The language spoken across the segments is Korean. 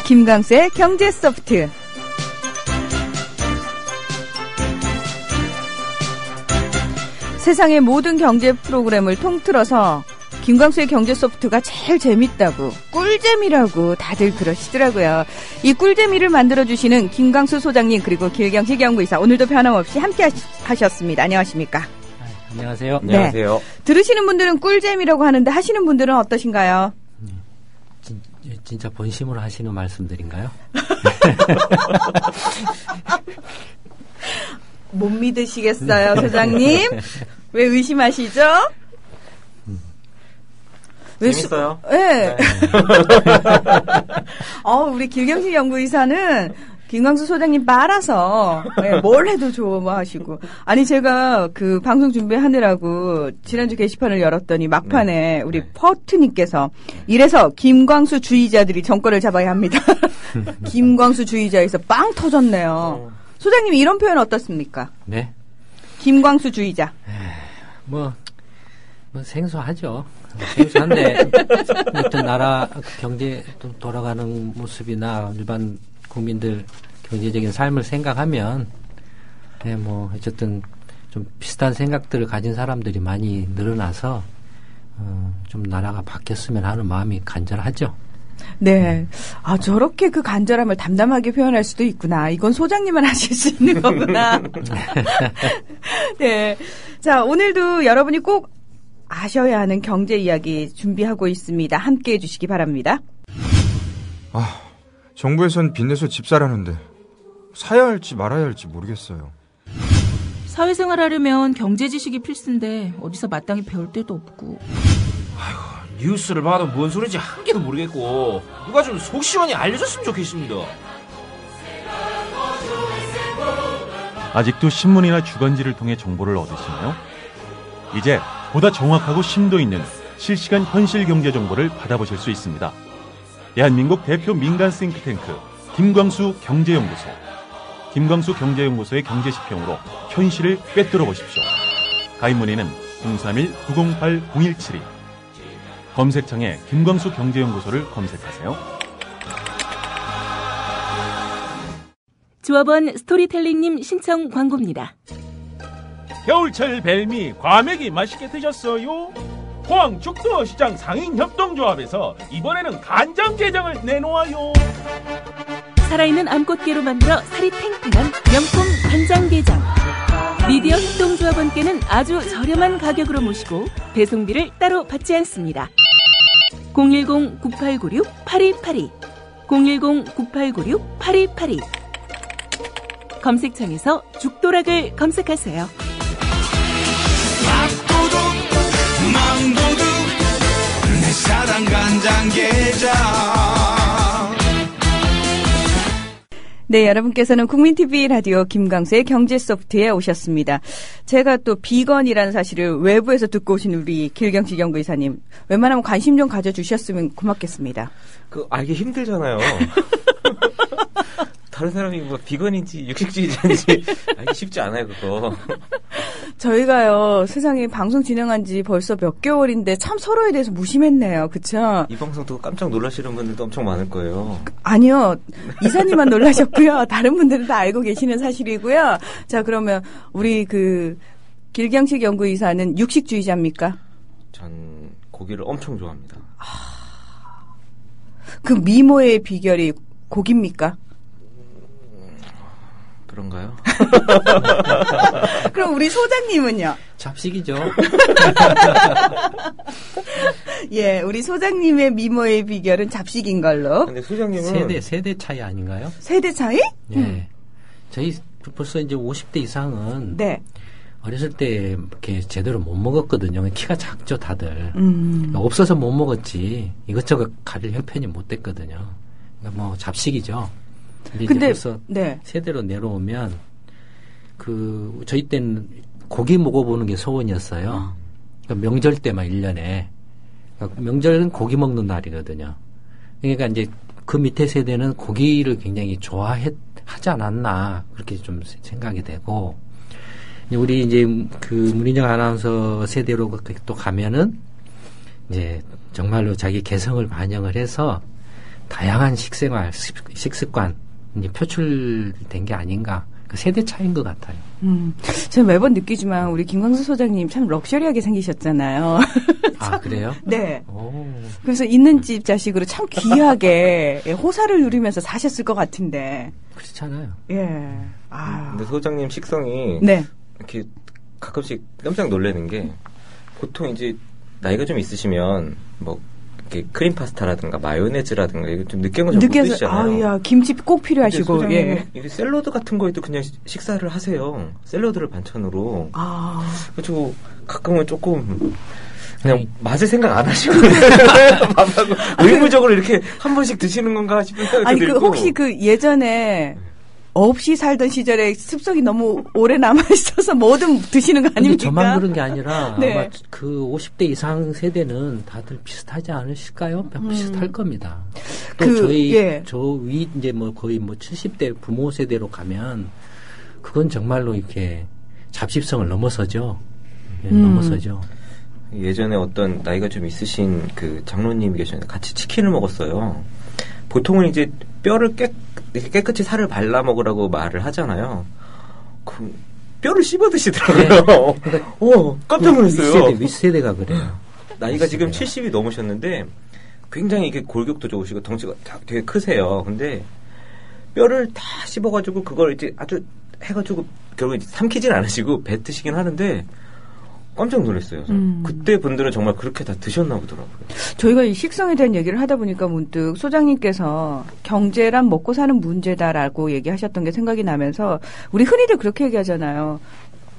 김광수의 경제소프트. 세상의 모든 경제 프로그램을 통틀어서 김광수의 경제소프트가 제일 재밌다고, 꿀잼이라고 다들 그러시더라고요. 이 꿀잼이를 만들어주시는 김광수 소장님, 그리고 길경식 연구이사, 오늘도 변함없이 함께 하셨습니다. 안녕하십니까? 안녕하세요. 네. 안녕하세요. 들으시는 분들은 꿀잼이라고 하는데 하시는 분들은 어떠신가요? 진짜 본심으로 하시는 말씀들인가요? 못 믿으시겠어요, 소장님? 왜 의심하시죠? 재밌어요? 네. 우리 길경식 연구이사는 김광수 소장님 빨아서 뭘 해도 좋아하시고. 아니, 제가 그 방송 준비하느라고 지난주 게시판을 열었더니 막판에 우리 퍼트님께서 이래서 김광수 주의자들이 정권을 잡아야 합니다. 김광수 주의자에서 빵 터졌네요. 소장님 이런 표현 어떻습니까? 네. 김광수 주의자. 뭐 생소하죠. 생소한데 어떤 나라 경제 돌아가는 모습이나 일반 국민들 경제적인 삶을 생각하면 뭐 어쨌든 좀 비슷한 생각들을 가진 사람들이 많이 늘어나서 좀 나라가 바뀌었으면 하는 마음이 간절하죠. 네. 아, 저렇게 그 간절함을 담담하게 표현할 수도 있구나. 이건 소장님만 하실 수 있는 거구나. 네. 자, 오늘도 여러분이 꼭 아셔야 하는 경제 이야기 준비하고 있습니다. 함께 해주시기 바랍니다. 정부에선 빚내서 집 사라는데 사야 할지 말아야 할지 모르겠어요. 사회생활 하려면 경제 지식이 필수인데 어디서 마땅히 배울 데도 없고. 뉴스를 봐도 뭔 소리인지 한 개도 모르겠고 누가 좀 속 시원히 알려줬으면 좋겠습니다. 아직도 신문이나 주간지를 통해 정보를 얻으시나요? 이제 보다 정확하고 심도 있는 실시간 현실 경제 정보를 받아보실 수 있습니다. 대한민국 대표 민간 싱크탱크 김광수 경제연구소. 김광수 경제연구소의 경제시평으로 현실을 꿰뚫어 보십시오. 가입 문의는 031-908-0172. 검색창에 김광수 경제연구소를 검색하세요. 조합원 스토리텔링님 신청 광고입니다. 겨울철 벨미 과메기 맛있게 드셨어요? 포항 죽도시장 상인협동조합에서 이번에는 간장게장을 내놓아요. 살아있는 암꽃게로 만들어 살이 탱탱한 명품 간장게장. 미디어 협동조합원께는 아주 저렴한 가격으로 모시고 배송비를 따로 받지 않습니다. 010-9896-8282 010-9896-8282 검색창에서 죽도락을 검색하세요. 밥도둑 망도둑 내 사랑 간장게장. 네, 여러분께서는 국민TV 라디오 김광수의 경제소프트에 오셨습니다. 제가 또 비건이라는 사실을 외부에서 듣고 오신 우리 길경식 연구이사님, 웬만하면 관심 좀 가져주셨으면 고맙겠습니다. 알기 힘들잖아요. 다른 사람이 뭐 비건인지 육식주의자인지 알기 쉽지 않아요, 그거. 저희가요, 세상에 방송 진행한 지 벌써 몇 개월인데 참 서로에 대해서 무심했네요. 그쵸? 이 방송 듣고 깜짝 놀라시는 분들도 엄청 많을 거예요. 아니요. 이사님만 놀라셨고요. 다른 분들은 다 알고 계시는 사실이고요. 자, 그러면 우리 길경식 연구이사는 육식주의자입니까? 전 고기를 엄청 좋아합니다. 그 미모의 비결이 고기입니까? 그런가요? 그럼 우리 소장님은요? 잡식이죠. 예, 우리 소장님의 미모의 비결은 잡식인 걸로. 근데 소장님은 세대 차이 아닌가요? 세대 차이? 예. 저희 벌써 이제 50대 이상은 네. 어렸을 때 이렇게 제대로 못 먹었거든요. 키가 작죠, 다들. 없어서 못 먹었지. 이것저것 가릴 형편이 못 됐거든요. 그러니까 뭐 잡식이죠. 근데 이제 벌써 네. 세대로 내려오면 저희 때는 고기 먹어보는 게 소원이었어요. 그러니까 명절 때만 1년에. 그러니까 명절은 고기 먹는 날이거든요. 그러니까 이제 그 밑에 세대는 고기를 굉장히 좋아하지 않았나 그렇게 좀 생각이 되고 우리 이제 그 문인정 아나운서 세대로 또 가면은 이제 정말로 자기 개성을 반영을 해서 다양한 식생활, 식습관 이제 표출된 게 아닌가. 그 세대 차이인 것 같아요. 제가 매번 느끼지만 우리 김광수 소장님 참 럭셔리하게 생기셨잖아요. 아, 그래요? 네. 오. 그래서 있는 집 자식으로 참 귀하게 호사를 누리면서 사셨을 것 같은데. 그렇잖아요. 예. 아. 근데 소장님 식성이 네. 이렇게 가끔씩 깜짝 놀라는 게 보통 이제 나이가 좀 있으시면 뭐 이렇게 크림 파스타라든가 마요네즈라든가 이거 좀 느끼한 거 좀 못 드시잖아요. 아야 김치 꼭 필요하시고 예. 샐러드 같은 거에도 그냥 식사를 하세요. 샐러드를 반찬으로. 아. 그래서 가끔은 조금 그냥 맛을 생각 안 하시고 밥하고 의무적으로 이렇게 한 번씩 드시는 건가 싶은 생각이 아니 들고. 그 혹시 그 예전에 없이 살던 시절에 습성이 너무 오래 남아있어서 뭐든 드시는 거 아닙니까? 저만 그런 게 아니라 네. 아마 그 50대 이상 세대는 다들 비슷하지 않으실까요? 비슷할 겁니다. 또 저희 저 위 이제 뭐 거의 뭐 70대 부모 세대로 가면 그건 정말로 이렇게 잡식성을 넘어서죠. 넘어서죠. 예전에 어떤 나이가 좀 있으신 그 장로님이 계셨는데 같이 치킨을 먹었어요. 보통은 이제 뼈를 깨끗이 살을 발라 먹으라고 말을 하잖아요. 그 뼈를 씹어 드시더라고요. 네. 깜짝 놀랐어요. 윗세대가 그래요. 나이가 지금 70이 넘으셨는데 굉장히 이게 골격도 좋으시고 덩치가 되게 크세요. 근데 뼈를 다 씹어가지고 그걸 이제 아주 해가지고 결국 이제 삼키진 않으시고 뱉으시긴 하는데 깜짝 놀랐어요. 그때 분들은 정말 그렇게 다 드셨나 보더라고요. 저희가 이 식성에 대한 얘기를 하다 보니까 문득 소장님께서 경제란 먹고 사는 문제다라고 얘기하셨던 게 생각이 나면서 우리 흔히들 그렇게 얘기하잖아요.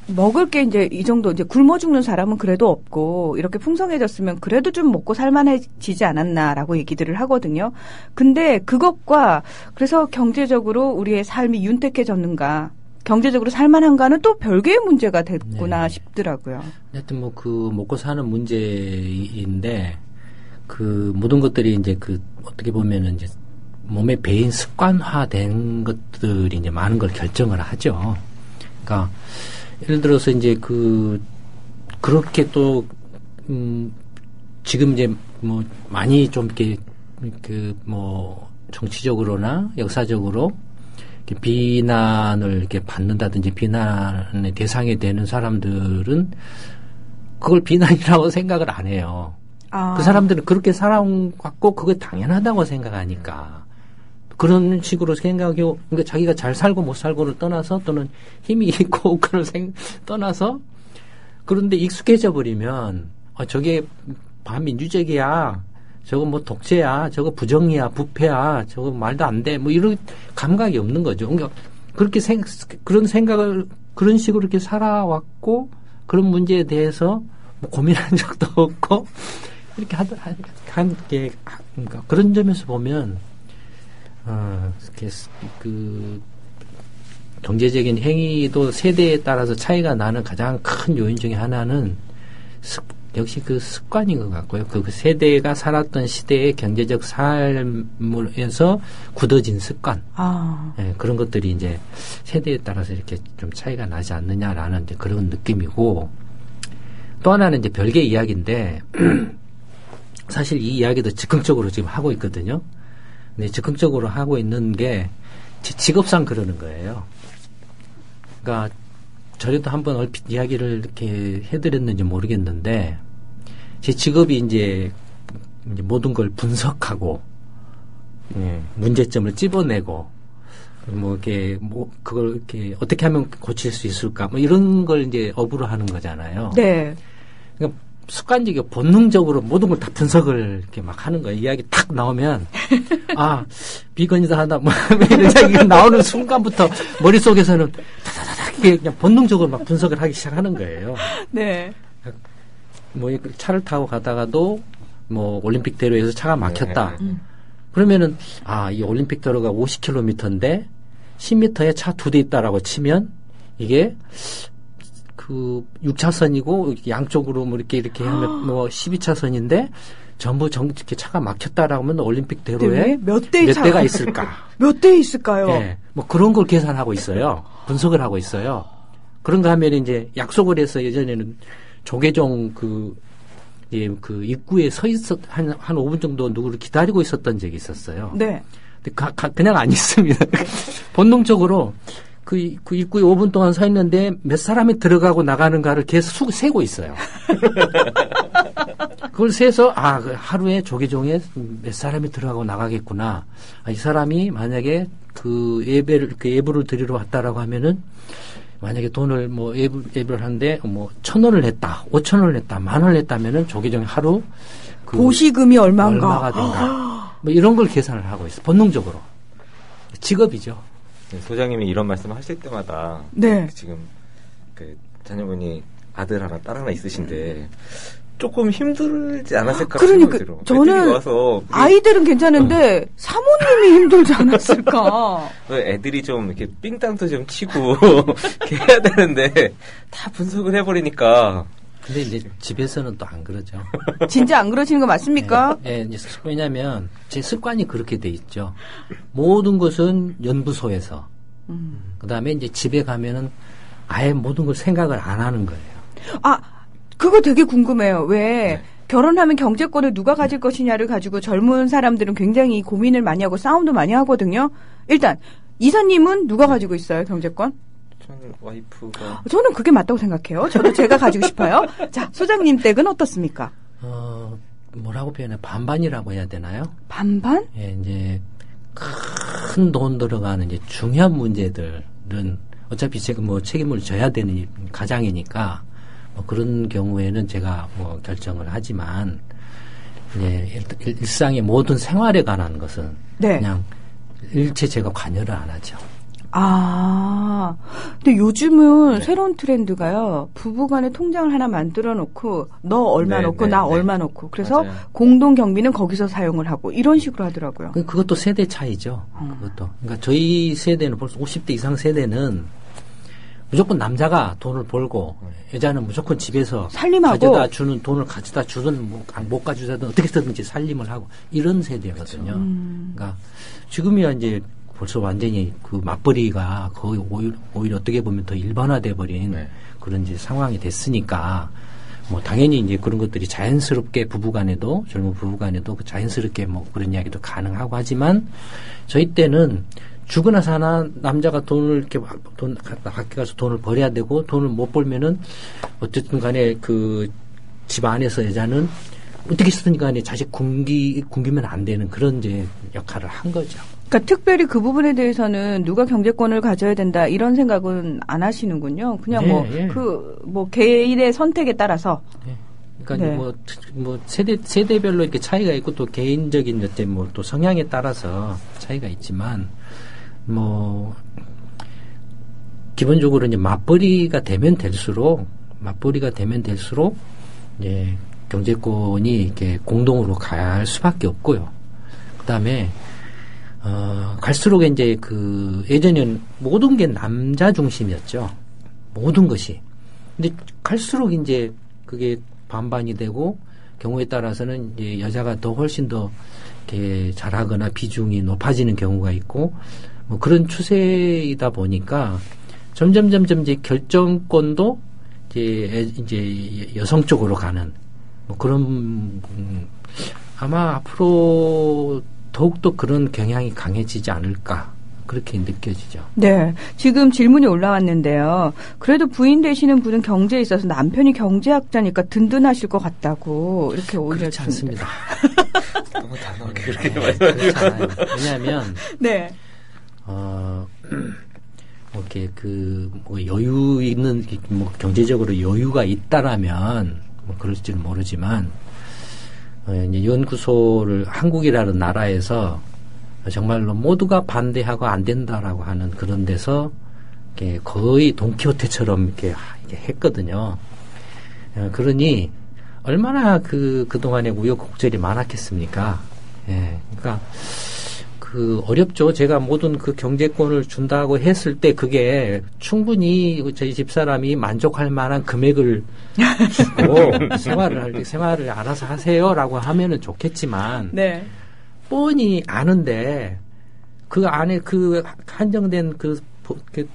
먹을 게 이제 이 정도 이제 굶어 죽는 사람은 그래도 없고 이렇게 풍성해졌으면 그래도 좀 먹고 살만해지지 않았나라고 얘기들을 하거든요. 근데 그것과 그래서 경제적으로 우리의 삶이 윤택해졌는가 경제적으로 살만한가는 또 별개의 문제가 됐구나 싶더라고요. 하여튼 뭐 그 먹고 사는 문제인데 그 모든 것들이 이제 그 어떻게 보면은 이제 몸에 배인 습관화된 것들이 이제 많은 걸 결정을 하죠. 그러니까 예를 들어서 이제 그렇게 또 지금 이제 뭐 많이 좀 이렇게 그 뭐 정치적으로나 역사적으로 비난을 이렇게 받는다든지 비난의 대상이 되는 사람들은 그걸 비난이라고 생각을 안 해요. 그 사람들은 그렇게 살아왔고 그게 당연하다고 생각하니까 그런 식으로 생각하고 그러니까 자기가 잘 살고 못 살고를 떠나서 또는 힘이 있고 그걸 떠나서 그런데 익숙해져 버리면 저게 반민주적이야. 저거 뭐 독재야, 저거 부정이야, 부패야, 저거 말도 안 돼, 뭐 이런 감각이 없는 거죠. 그러니까 그렇게 그런 생각을 그런 식으로 이렇게 살아왔고 그런 문제에 대해서 뭐 고민한 적도 없고 이렇게 한 게 그러니까 그런 점에서 보면 그 경제적인 행위도 세대에 따라서 차이가 나는 가장 큰 요인 중에 하나는 역시 그 습관인 것 같고요. 그 세대가 살았던 시대의 경제적 삶에서 굳어진 습관. 네, 그런 것들이 이제 세대에 따라서 이렇게 좀 차이가 나지 않느냐라는 이제 그런 느낌이고 또 하나는 이제 별개의 이야기인데 사실 이 이야기도 즉흥적으로 지금 하고 있거든요. 근데 즉흥적으로 하고 있는 게 제 직업상 그러는 거예요. 그러니까 저희도 한번 얼핏 이야기를 이렇게 해드렸는지 모르겠는데, 제 직업이 이제 모든 걸 분석하고, 문제점을 찝어내고, 뭐 이렇게, 그걸 이렇게 어떻게 하면 고칠 수 있을까, 뭐 이런 걸 이제 업으로 하는 거잖아요. 네. 그러니까 습관적이고 본능적으로 모든 걸 다 분석을 이렇게 막 하는 거예요. 이야기 탁 나오면, 비건이다 하다, 뭐, 이런 이야기가 나오는 순간부터 머릿속에서는 그냥 본능적으로 막 분석을 하기 시작하는 거예요. 네. 뭐 차를 타고 가다가도 뭐 올림픽대로에서 차가 막혔다. 그러면은 이 올림픽대로가 50km인데 10m에 차 2대 있다라고 치면 이게 그 6차선이고 양쪽으로 뭐 이렇게 하면 뭐 12차선인데 전부 이렇게 차가 막혔다라고 하면 올림픽 대로에 몇 대가 있을까? 몇 대 있을까요? 네, 뭐 그런 걸 계산하고 있어요. 분석을 하고 있어요. 그런가 하면 이제 약속을 해서 예전에는 조계종 그 입구에 서 한 5분 정도 누구를 기다리고 있었던 적이 있었어요. 네. 근데 그냥 안 있습니다. 본능적으로 그 입구에 5분 동안 서 있는데 몇 사람이 들어가고 나가는가를 계속 세고 있어요. 그걸 세서 하루에 조계종에 몇 사람이 들어가고 나가겠구나. 이 사람이 만약에 그 예불을 드리러 왔다라고 하면은 만약에 돈을 뭐 예불을 하는데 뭐 1,000원을 냈다, 5,000원을 냈다, 10,000원을 냈다면은 조계종에 하루 그 보시금이 얼마가 된가. 뭐 이런 걸 계산을 하고 있어. 본능적으로. 직업이죠. 소장님이 이런 말씀 하실 때마다 네. 지금 그 자녀분이 아들 하나 딸 하나 있으신데 조금 힘들지 않았을까 그러니까 생각이 들어. 저는 와서 아이들은 괜찮은데 사모님이 힘들지 않았을까. 애들이 좀 이렇게 삥땅도 좀 치고 이렇게 해야 되는데 다 분석을 해버리니까. 근데 이제 집에서는 또 안 그러죠. 진짜 안 그러시는 거 맞습니까? 네, 왜냐하면 제 습관이 그렇게 돼 있죠. 모든 것은 연구소에서. 그다음에 이제 집에 가면은 아예 모든 걸 생각을 안 하는 거예요. 그거 되게 궁금해요. 왜 결혼하면 경제권을 누가 가질 것이냐를 가지고 젊은 사람들은 굉장히 고민을 많이 하고 싸움도 많이 하거든요. 일단 이사님은 누가 가지고 있어요, 경제권? 저는 와이프가. 저는 그게 맞다고 생각해요. 저도 제가 가지고 싶어요. 자, 소장님 댁은 어떻습니까? 뭐라고 표현해? 반반이라고 해야 되나요? 반반? 예, 이제 큰 돈 들어가는 이제 중요한 문제들은 어차피 제가 뭐 책임을 져야 되는 가장이니까 뭐 그런 경우에는 제가 뭐 결정을 하지만 이제 일상의 모든 생활에 관한 것은 그냥 일체 제가 관여를 안 하죠. 근데 요즘은 새로운 트렌드가요. 부부간에 통장을 하나 만들어 놓고 너 얼마 넣고 나 얼마 넣고 그래서 맞아요. 공동 경비는 거기서 사용을 하고 이런 식으로 하더라고요. 그것도 세대 차이죠. 그것도. 그러니까 저희 세대는 벌써 50대 이상 세대는 무조건 남자가 돈을 벌고 여자는 무조건 집에서 살림하고 가져다 주는 돈을 가져다 주든 못 가져다든 어떻게든지 살림을 하고 이런 세대거든요. 그러니까 지금이야 이제 벌써 완전히 그 맞벌이가 거의 오히려 어떻게 보면 더 일반화돼 버린 그런 이제 상황이 됐으니까 뭐 당연히 이제 그런 것들이 자연스럽게 부부간에도 젊은 부부간에도 자연스럽게 뭐 그런 이야기도 가능하고 하지만 저희 때는 죽으나 사나 남자가 돈을 이렇게 밖에 가서 돈을 벌어야 되고 돈을 못 벌면은 어쨌든 간에 그 집 안에서 여자는 어떻게 쓰든 간에 자식 굶기면 안 되는 그런 이제 역할을 한 거죠. 그러니까 특별히 그 부분에 대해서는 누가 경제권을 가져야 된다 이런 생각은 안 하시는군요. 그냥 뭐 개인의 선택에 따라서. 그러니까 뭐 세대별로 이렇게 차이가 있고 또 개인적인 어떤 뭐 또 성향에 따라서 차이가 있지만 뭐 기본적으로 이제 맞벌이가 되면 될수록 이제 경제권이 이렇게 공동으로 갈 수밖에 없고요. 그다음에 갈수록 이제 그 예전에는 모든 게 남자 중심이었죠. 모든 것이. 근데 갈수록 이제 그게 반반이 되고 경우에 따라서는 이제 여자가 더 훨씬 더 이렇게 잘하거나 비중이 높아지는 경우가 있고 뭐 그런 추세이다 보니까 점점 이제 결정권도 이제 여성 쪽으로 가는 뭐 그런 아마 앞으로 더욱더 그런 경향이 강해지지 않을까 그렇게 느껴지죠. 네. 지금 질문이 올라왔는데요. 그래도 부인 되시는 분은 경제에 있어서 남편이 경제학자니까 든든하실 것 같다고 이렇게 올려주셨는데. 그렇지 않습니다. 너무 단호하게 그렇게 말씀하시면. 왜냐하면 이렇게 뭐 여유 있는 뭐 경제적으로 여유가 있다라면 뭐 그럴지는 모르지만 이제 연구소를 한국이라는 나라에서 정말로 모두가 반대하고 안 된다라고 하는 그런 데서 이렇게 거의 돈키호테처럼 이렇게 했거든요. 그러니 얼마나 그동안에 우여곡절이 많았겠습니까? 예. 그러니까 어렵죠. 제가 모든 그 경제권을 준다고 했을 때 그게 충분히 저희 집사람이 만족할 만한 금액을 주고 생활을 알아서 하세요라고 하면은 좋겠지만 네. 뻔히 아는데 그 안에 그 한정된 그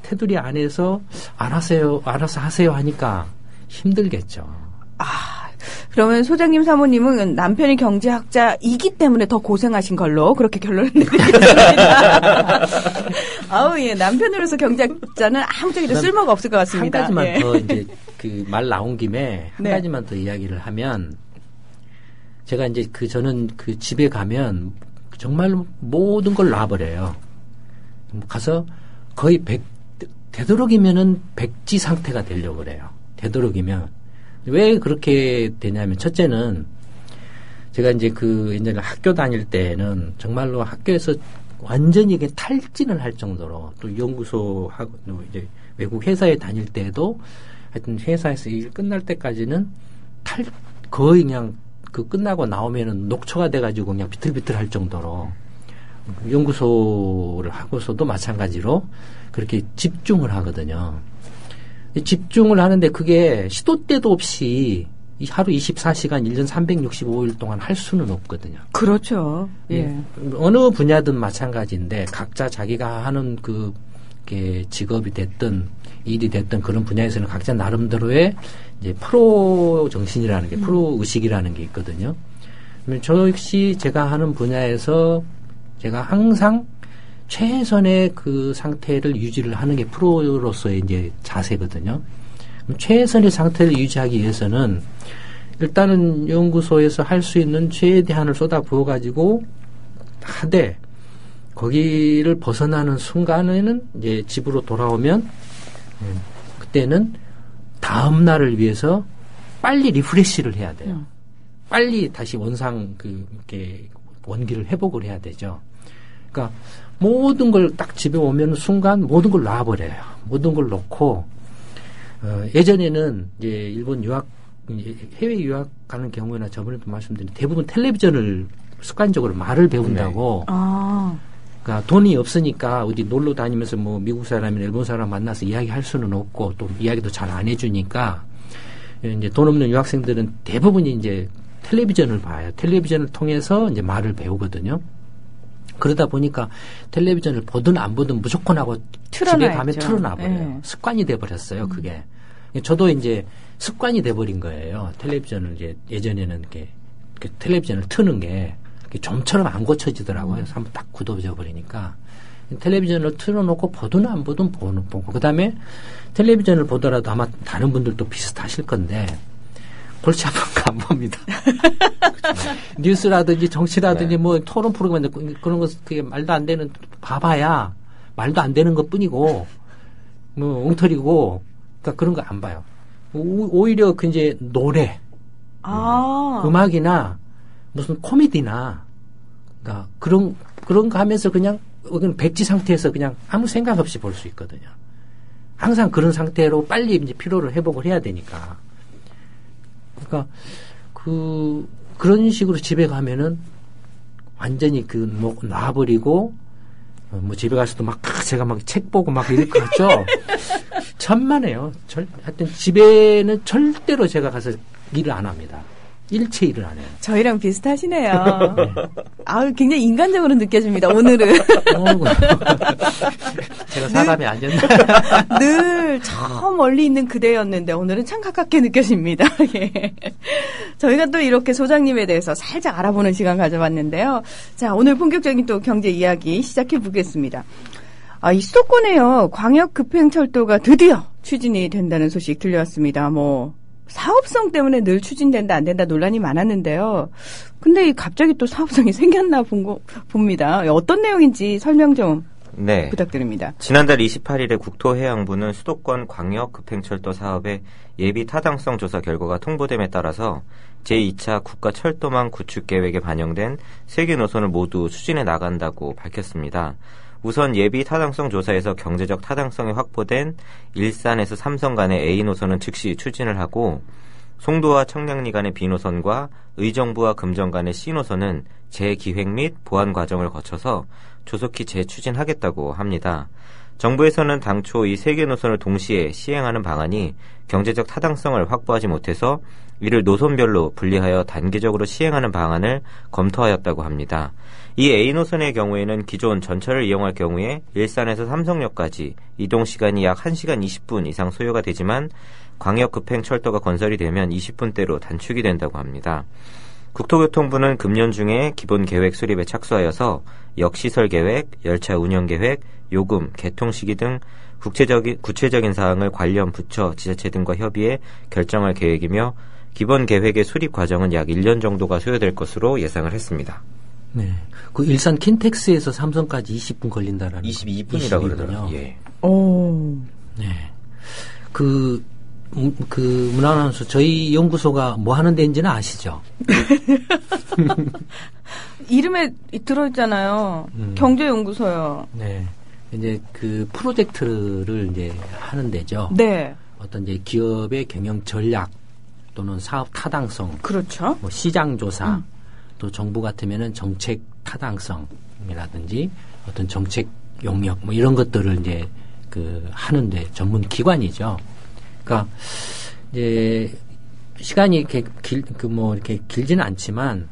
테두리 안에서 알아서 하세요 하니까 힘들겠죠. 그러면 소장님 사모님은 남편이 경제학자이기 때문에 더 고생하신 걸로 그렇게 결론을 내리겠습니다. 아우, 예. 남편으로서 경제학자는 아무 쪽에도 쓸모가 없을 것 같습니다. 한 가지만 예. 더 이제 그 말 나온 김에 한 네. 가지만 더 이야기를 하면 제가 이제 저는 그 집에 가면 정말 모든 걸 놔버려요. 가서 거의 되도록이면은 백지 상태가 되려고 그래요. 되도록이면. 왜 그렇게 되냐면, 첫째는, 제가 이제 이제 학교 다닐 때는 정말로 학교에서 완전히 이게 탈진을 할 정도로, 또 연구소하고, 이제 외국 회사에 다닐 때도, 하여튼 회사에서 일 끝날 때까지는 거의 그냥 끝나고 나오면은 녹초가 돼가지고 그냥 비틀비틀 할 정도로, 연구소를 하고서도 마찬가지로 그렇게 집중을 하거든요. 집중을 하는데 그게 시도 때도 없이 하루 24시간 1년 365일 동안 할 수는 없거든요. 그렇죠. 예. 어느 분야든 마찬가지인데 각자 자기가 하는 직업이 됐든 일이 됐든 그런 분야에서는 각자 나름대로의 이제 프로 정신이라는 게 프로 의식이라는 게 있거든요. 저 역시 제가 하는 분야에서 제가 항상 최선의 그 상태를 유지를 하는 게 프로로서의 이제 자세거든요. 최선의 상태를 유지하기 위해서는 일단은 연구소에서 할 수 있는 최대한을 쏟아 부어가지고 하되 거기를 벗어나는 순간에는 이제 집으로 돌아오면 그때는 다음 날을 위해서 빨리 리프레시를 해야 돼요. 빨리 다시 이렇게 원기를 회복을 해야 되죠. 그러니까 모든 걸 딱 집에 오면 순간 모든 걸 놔버려요. 모든 걸 놓고 예전에는 이제 일본 해외 유학 가는 경우에나 저번에도 말씀드린 대부분 텔레비전을 습관적으로 말을 배운다고. 네. 그러니까 돈이 없으니까 어디 놀러 다니면서 뭐 미국 사람이나 일본 사람 만나서 이야기할 수는 없고 또 이야기도 잘 안 해주니까 이제 돈 없는 유학생들은 대부분이 이제 텔레비전을 봐요. 텔레비전을 통해서 이제 말을 배우거든요. 그러다 보니까 텔레비전을 보든 안 보든 무조건 하고 집에 가면 틀어놔버려요. 네. 습관이 돼버렸어요, 그게. 저도 이제 습관이 돼버린 거예요. 텔레비전을 이제 예전에는 이렇게 텔레비전을 트는 게 좀처럼 안 고쳐지더라고요. 그래서 한번 딱 굳어져 버리니까. 텔레비전을 틀어놓고 보든 안 보든 보고. 그 다음에 텔레비전을 보더라도 아마 다른 분들도 비슷하실 건데, 골치 아픈 거 안 봅니다. 뉴스라든지 정치라든지 뭐 토론 프로그램 그런 거 그게 말도 안 되는 봐봐야 말도 안 되는 것 뿐이고 뭐 엉터리고 그러니까 그런 거 안 봐요. 오히려 그 이제 노래, 음악이나 무슨 코미디나 그러니까 그런 거 하면서 그냥 백지 상태에서 그냥 아무 생각 없이 볼 수 있거든요. 항상 그런 상태로 빨리 이제 피로를 회복을 해야 되니까. 그러니까 그런 식으로 집에 가면은 완전히 놔버리고 뭐 집에 가서도 막 제가 막 책 보고 막 이럴 것 같죠. 천만에요. 하여튼 집에는 절대로 제가 가서 일을 안 합니다. 일체 일을 안 해요. 저희랑 비슷하시네요. 네. 굉장히 인간적으로 느껴집니다, 오늘은. 제가 사람이 아니었나? 늘 저 멀리 있는 그대였는데 오늘은 참 가깝게 느껴집니다. 예. 저희가 또 이렇게 소장님에 대해서 살짝 알아보는 시간 가져봤는데요. 자, 오늘 본격적인 또 경제 이야기 시작해 보겠습니다. 이 수도권에요, 광역급행철도가 드디어 추진이 된다는 소식 들려왔습니다. 사업성 때문에 늘 추진된다 안 된다 논란이 많았는데요. 근데 갑자기 또 사업성이 생겼나 봅니다. 어떤 내용인지 설명 좀 부탁드립니다. 지난달 28일에 국토해양부는 수도권 광역급행철도 사업의 예비 타당성 조사 결과가 통보됨에 따라서 제2차 국가철도망 구축계획에 반영된 3개 노선을 모두 추진해 나간다고 밝혔습니다. 우선 예비 타당성 조사에서 경제적 타당성이 확보된 일산에서 삼성 간의 A 노선은 즉시 추진을 하고 송도와 청량리 간의 B노선과 의정부와 금정 간의 C노선은 재기획 및 보완 과정을 거쳐서 조속히 재추진하겠다고 합니다. 정부에서는 당초 이 3개 노선을 동시에 시행하는 방안이 경제적 타당성을 확보하지 못해서 이를 노선별로 분리하여 단계적으로 시행하는 방안을 검토하였다고 합니다. 이 A노선의 경우에는 기존 전철을 이용할 경우에 일산에서 삼성역까지 이동시간이 약 1시간 20분 이상 소요가 되지만 광역급행철도가 건설이 되면 20분대로 단축이 된다고 합니다. 국토교통부는 금년 중에 기본계획 수립에 착수하여서 역시설계획, 열차 운영계획, 요금, 개통시기 등 구체적인 사항을 관련 부처, 지자체 등과 협의해 결정할 계획이며 기본계획의 수립 과정은 약 1년 정도가 소요될 것으로 예상을 했습니다. 네. 그 일산 킨텍스에서 삼성까지 20분 걸린다라는 22분이라고 그러더라고요. 예. 오. 네. 그 문화아나운서 저희 연구소가 뭐 하는 데인지는 아시죠? 이름에 들어있잖아요. 경제연구소요. 네. 이제 그 프로젝트를 이제 하는 데죠. 네. 어떤 이제 기업의 경영 전략 또는 사업 타당성. 그렇죠. 뭐 시장 조사. 또 정부 같으면은 정책 타당성이라든지 어떤 정책 용역 뭐 이런 것들을 이제 그 하는데 전문 기관이죠. 그러니까 이제 시간이 이렇게 이렇게 길지는 않지만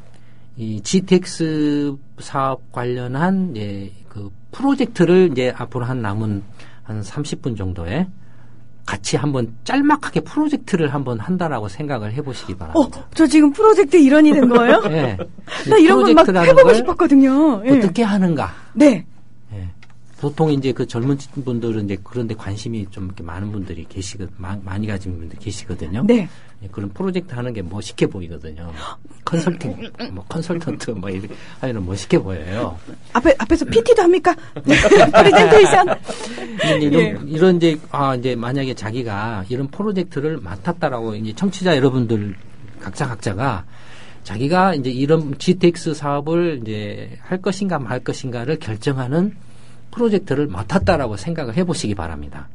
이 GTX 사업 관련한 이제 그 프로젝트를 이제 앞으로 남은 한 30분 정도에 같이 한번 짤막하게 프로젝트를 한번 한다라고 생각을 해보시기 바랍니다. 저 지금 프로젝트 일원이 된 거예요? 네. 나 이런 걸 막 해보고 싶었거든요. 네. 어떻게 하는가? 네. 네. 보통 이제 그 젊은 분들은 이제 그런데 관심이 좀 이렇게 많은 분들이 많이 가진 분들 계시거든요. 네. 그런 프로젝트 하는 게 멋있게 보이거든요. 컨설팅, 컨설턴트 이렇게 하면 멋있게 보여요. 앞에서 PT도 합니까? 프레젠테이션. 이런 이제 만약에 자기가 이런 프로젝트를 맡았다라고 이제 청취자 여러분들 각자가 자기가 이제 이런 GTX 사업을 이제 할 것인가 말 것인가를 결정하는 프로젝트를 맡았다라고 생각을 해보시기 바랍니다.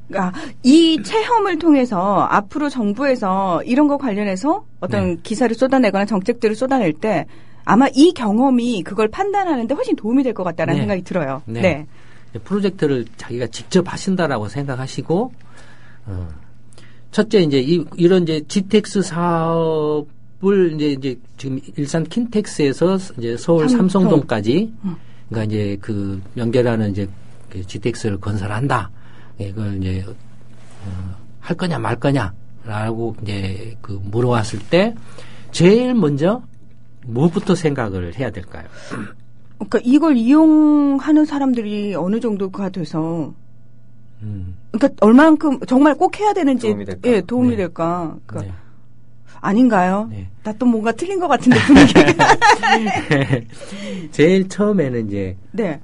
이 체험을 통해서 앞으로 정부에서 이런 거 관련해서 어떤 기사를 쏟아내거나 정책들을 쏟아낼 때 아마 이 경험이 그걸 판단하는데 훨씬 도움이 될 것 같다는 생각이 들어요. 네. 프로젝트를 자기가 직접 하신다라고 생각하시고, 첫째 이제 이런 이제 GTX 사업을 이제 지금 일산 킨텍스에서 이제 서울 삼성동까지 그러니까 이제 그 연결하는 이제 그 GTX를 건설한다. 이걸 이제 할 거냐 말 거냐라고 이제 그 물어왔을 때 제일 먼저 뭐부터 생각을 해야 될까요? 그러니까 이걸 이용하는 사람들이 어느 정도가 돼서 그러니까 얼만큼 정말 꼭 해야 되는지 도움이 될까? 그러니까 아닌가요? 네. 나 또 뭔가 틀린 것 같은데 분위기가. 제일 처음에는 이제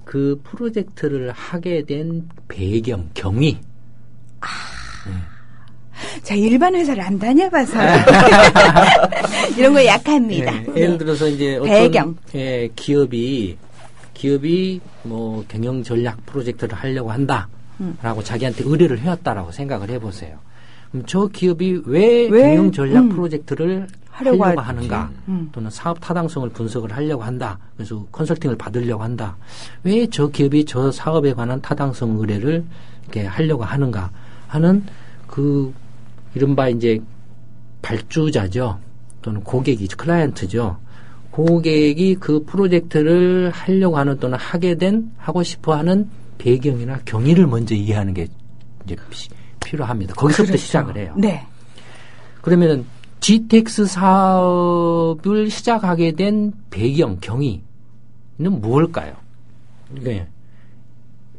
그 프로젝트를 하게 된 배경, 경위. 자, 일반 회사를 안 다녀봐서 이런 거 약합니다. 예를 들어서 이제 어떤 기업이 뭐 경영 전략 프로젝트를 하려고 한다라고 자기한테 의뢰를 해왔다라고 생각을 해보세요. 그럼 저 기업이 왜 경영 전략 프로젝트를 하려고 하는가 또는 사업 타당성을 분석을 하려고 한다. 그래서 컨설팅을 받으려고 한다. 왜 저 기업이 저 사업에 관한 타당성 의뢰를 이렇게 하려고 하는가 하는 그 이른바 이제 발주자죠. 또는 고객이 클라이언트죠. 고객이 그 프로젝트를 하려고 하는 또는 하고 싶어 하는 배경이나 경위를 먼저 이해하는 게 이제 필요합니다. 거기서부터 시작을 해요. 네. 그러면은 GTX 사업을 시작하게 된 배경, 경위는 무엇일까요? 네.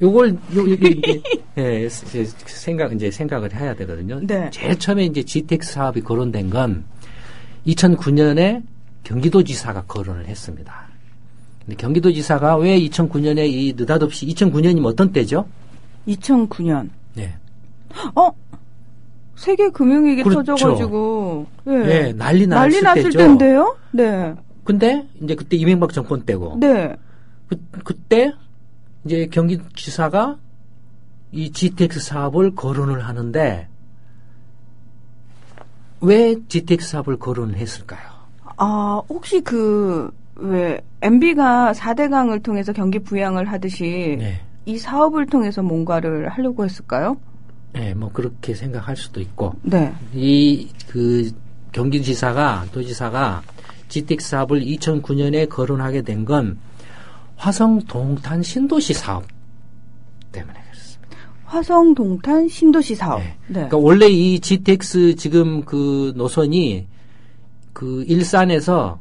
요걸 생각을 해야 되거든요. 네. 제일 처음에 이제 GTX 사업이 거론된 건 2009년에 경기도지사가 거론을 했습니다. 근데 경기도지사가 왜 2009년에 느닷없이 2009년이면 어떤 때죠? 2009년. 네. 세계 금융위기 터져가지고 난리 났을 때인데요. 네. 근데 이제 그때 이명박 정권 때고. 네. 그때 이제 경기지사가 이 GTX 사업을 거론을 하는데 왜 GTX 사업을 거론했을까요? 혹시 왜 MB가 4대강을 통해서 경기 부양을 하듯이 네. 이 사업을 통해서 뭔가를 하려고 했을까요? 네, 뭐 그렇게 생각할 수도 있고. 네. 도지사가 GTX 사업을 2009년에 거론하게 된 건 화성 동탄 신도시 사업 때문에 그렇습니다. 화성 동탄 신도시 사업. 네. 네. 그러니까 원래 이 GTX 지금 그 노선이 일산에서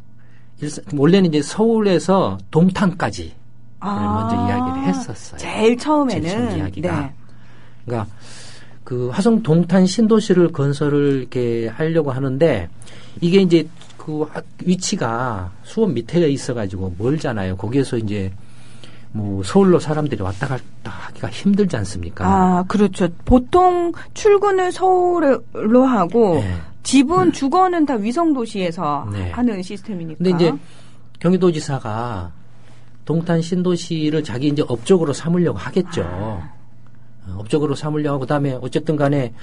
원래는 이제 서울에서 동탄까지 먼저 이야기를 했었어요. 제일 처음에는. 제일 처음 이야기가. 네. 그러니까 화성 동탄 신도시를 건설을 이렇게 하려고 하는데 이게 이제 위치가 수원 밑에 있어가지고 멀잖아요. 거기에서 이제 뭐 서울로 사람들이 왔다 갔다 하기가 힘들지 않습니까? 그렇죠. 보통 출근을 서울로 하고 네. 집은 주거는 다 위성도시에서 네. 하는 시스템이니까. 근데 이제 경기도지사가 동탄 신도시를 자기 이제 업적으로 삼으려고 하겠죠. 업적으로 삼으려고 하고 그다음에 어쨌든 간에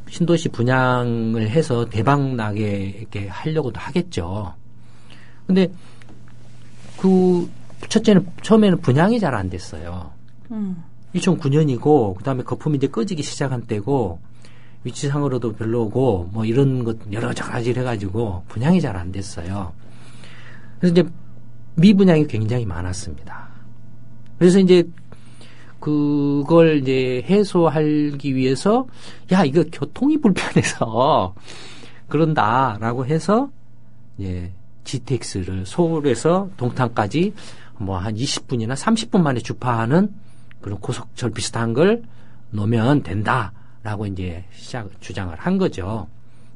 신도시 분양을 해서 대박 나게 이렇게 하려고도 하겠죠. 근데 첫째는 처음에는 분양이 잘 안 됐어요. 2009년이고 그다음에 거품이 이제 꺼지기 시작한 때고 위치상으로도 별로고 뭐 이런 것 여러 가지 해가지고 분양이 잘 안 됐어요. 그래서 이제 미분양이 굉장히 많았습니다. 그래서 이제 그걸 이제 해소하기 위해서 이거 교통이 불편해서 그런다라고 해서 이제 GTX를 서울에서 동탄까지 뭐 한 20분이나 30분 만에 주파하는 그런 고속철 비슷한 걸 놓으면 된다라고 이제 주장을 한 거죠.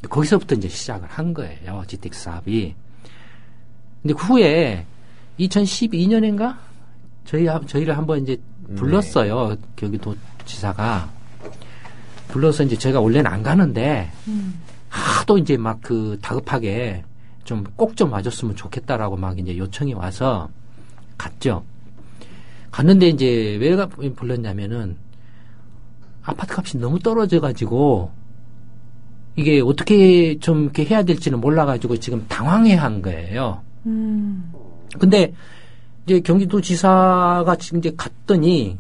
거기서부터 이제 시작을 한 거예요. GTX 사업이. 근데 그 후에 2012년인가 저희를 한번 이제 불렀어요. 경기도지사가 불러서 이제 저희가 원래는 안 가는데 하도 이제 막 다급하게 좀 꼭 좀 와줬으면 좋겠다라고 막 이제 요청이 와서 갔죠. 갔는데 이제 왜 불렀냐면은 아파트 값이 너무 떨어져가지고 이게 어떻게 좀 이렇게 해야 될지는 몰라가지고 지금 당황해 한 거예요. 근데 이제 경기도지사가 지금 이제 갔더니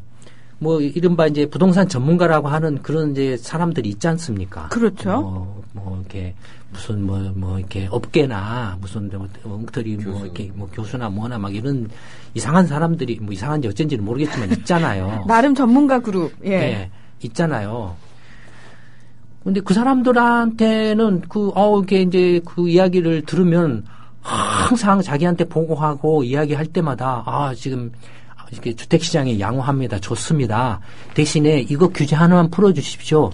뭐 이른바 이제 부동산 전문가라고 하는 그런 이제 사람들이 있지 않습니까? 그렇죠. 뭐 이렇게 무슨 뭐 이렇게 업계나 무슨 엉터리 뭐 이렇게 뭐 교수나 뭐나 막 이런 이상한 사람들이 뭐 이상한지 어쩐지는 모르겠지만 있잖아요. 나름 전문가 그룹. 예. 네, 있잖아요. 근데 그 사람들한테는 이게 이제 그 이야기를 들으면 항상 자기한테 보고하고 이야기할 때마다 지금 이렇게 주택시장이 양호합니다. 좋습니다. 대신에 이거 규제 하나만 풀어주십시오.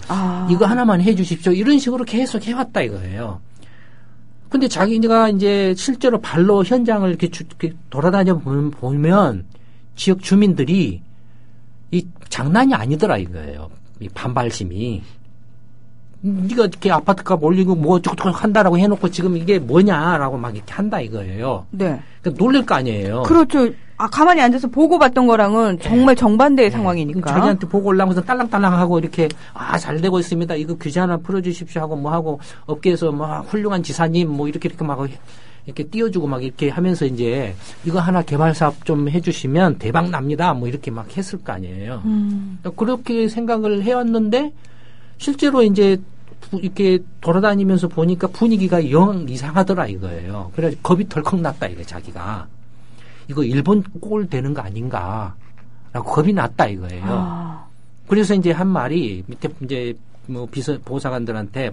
이거 하나만 해주십시오. 이런 식으로 계속 해왔다 이거예요. 근데 자기가 이제 실제로 발로 현장을 이렇게 돌아다녀 보면 지역 주민들이 이 장난이 아니더라 이거예요. 이 반발심이. 네가 이렇게 아파트값 올리고 뭐 어쩌고 한다라고 해놓고 지금 이게 뭐냐라고 막 이렇게 한다 이거예요. 네. 그러니까 놀랄 거 아니에요. 그렇죠. 가만히 앉아서 보고 봤던 거랑은 정말 정반대의 상황이니까. 자기한테 보고 올라오면서 딸랑딸랑하고 이렇게 잘 되고 있습니다. 이거 규제 하나 풀어주십시오 하고 뭐 하고 업계에서 뭐 훌륭한 지사님 뭐 이렇게 막 이렇게 띄워주고 막 이렇게 하면서 이제 이거 하나 개발 사업 좀 해주시면 대박 납니다. 뭐 이렇게 막 했을 거 아니에요. 그렇게 생각을 해왔는데 실제로 이제 이렇게 돌아다니면서 보니까 분위기가 영 이상하더라 이거예요. 그래서 겁이 덜컥 났다 이거 자기가. 이거 일본 꼴 되는 거 아닌가라고 겁이 났다 이거예요. 그래서 이제 한 말이 밑에 이제 뭐 보좌관들한테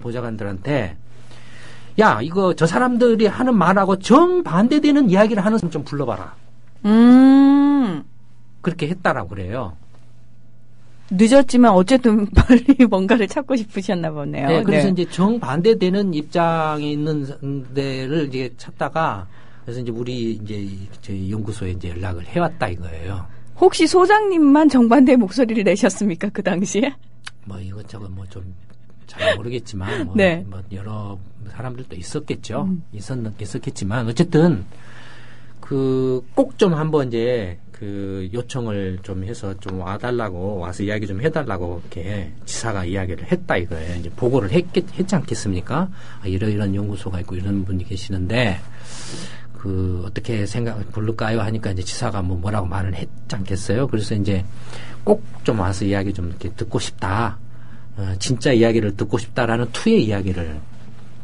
야 이거 저 사람들이 하는 말하고 정반대되는 이야기를 하는 사람 좀 불러봐라. 그렇게 했다라고 그래요. 늦었지만 어쨌든 빨리 뭔가를 찾고 싶으셨나 보네요. 네, 그래서 네. 이제 정반대되는 입장에 있는 데를 이제 찾다가 그래서 이제 우리 이제 저희 연구소에 이제 연락을 해왔다 이거예요. 혹시 소장님만 정반대의 목소리를 내셨습니까 그 당시에? 뭐 이것저것 뭐 좀 잘 모르겠지만 뭐, 네. 뭐 여러 사람들도 있었겠죠. 있었겠지만 어쨌든 꼭 좀 한번 이제 그 요청을 좀 해서 좀 와달라고 와서 이야기 좀 해달라고 이렇게 지사가 이야기를 했다 이거예요. 이제 보고를 했지 않겠습니까? 아, 이런 연구소가 있고 이런 분이 계시는데 그 어떻게 부를까요? 하니까 이제 지사가 뭐라고 말을 했지 않겠어요? 그래서 이제 꼭 좀 와서 이야기 좀 이렇게 듣고 싶다. 진짜 이야기를 듣고 싶다라는 투의 이야기를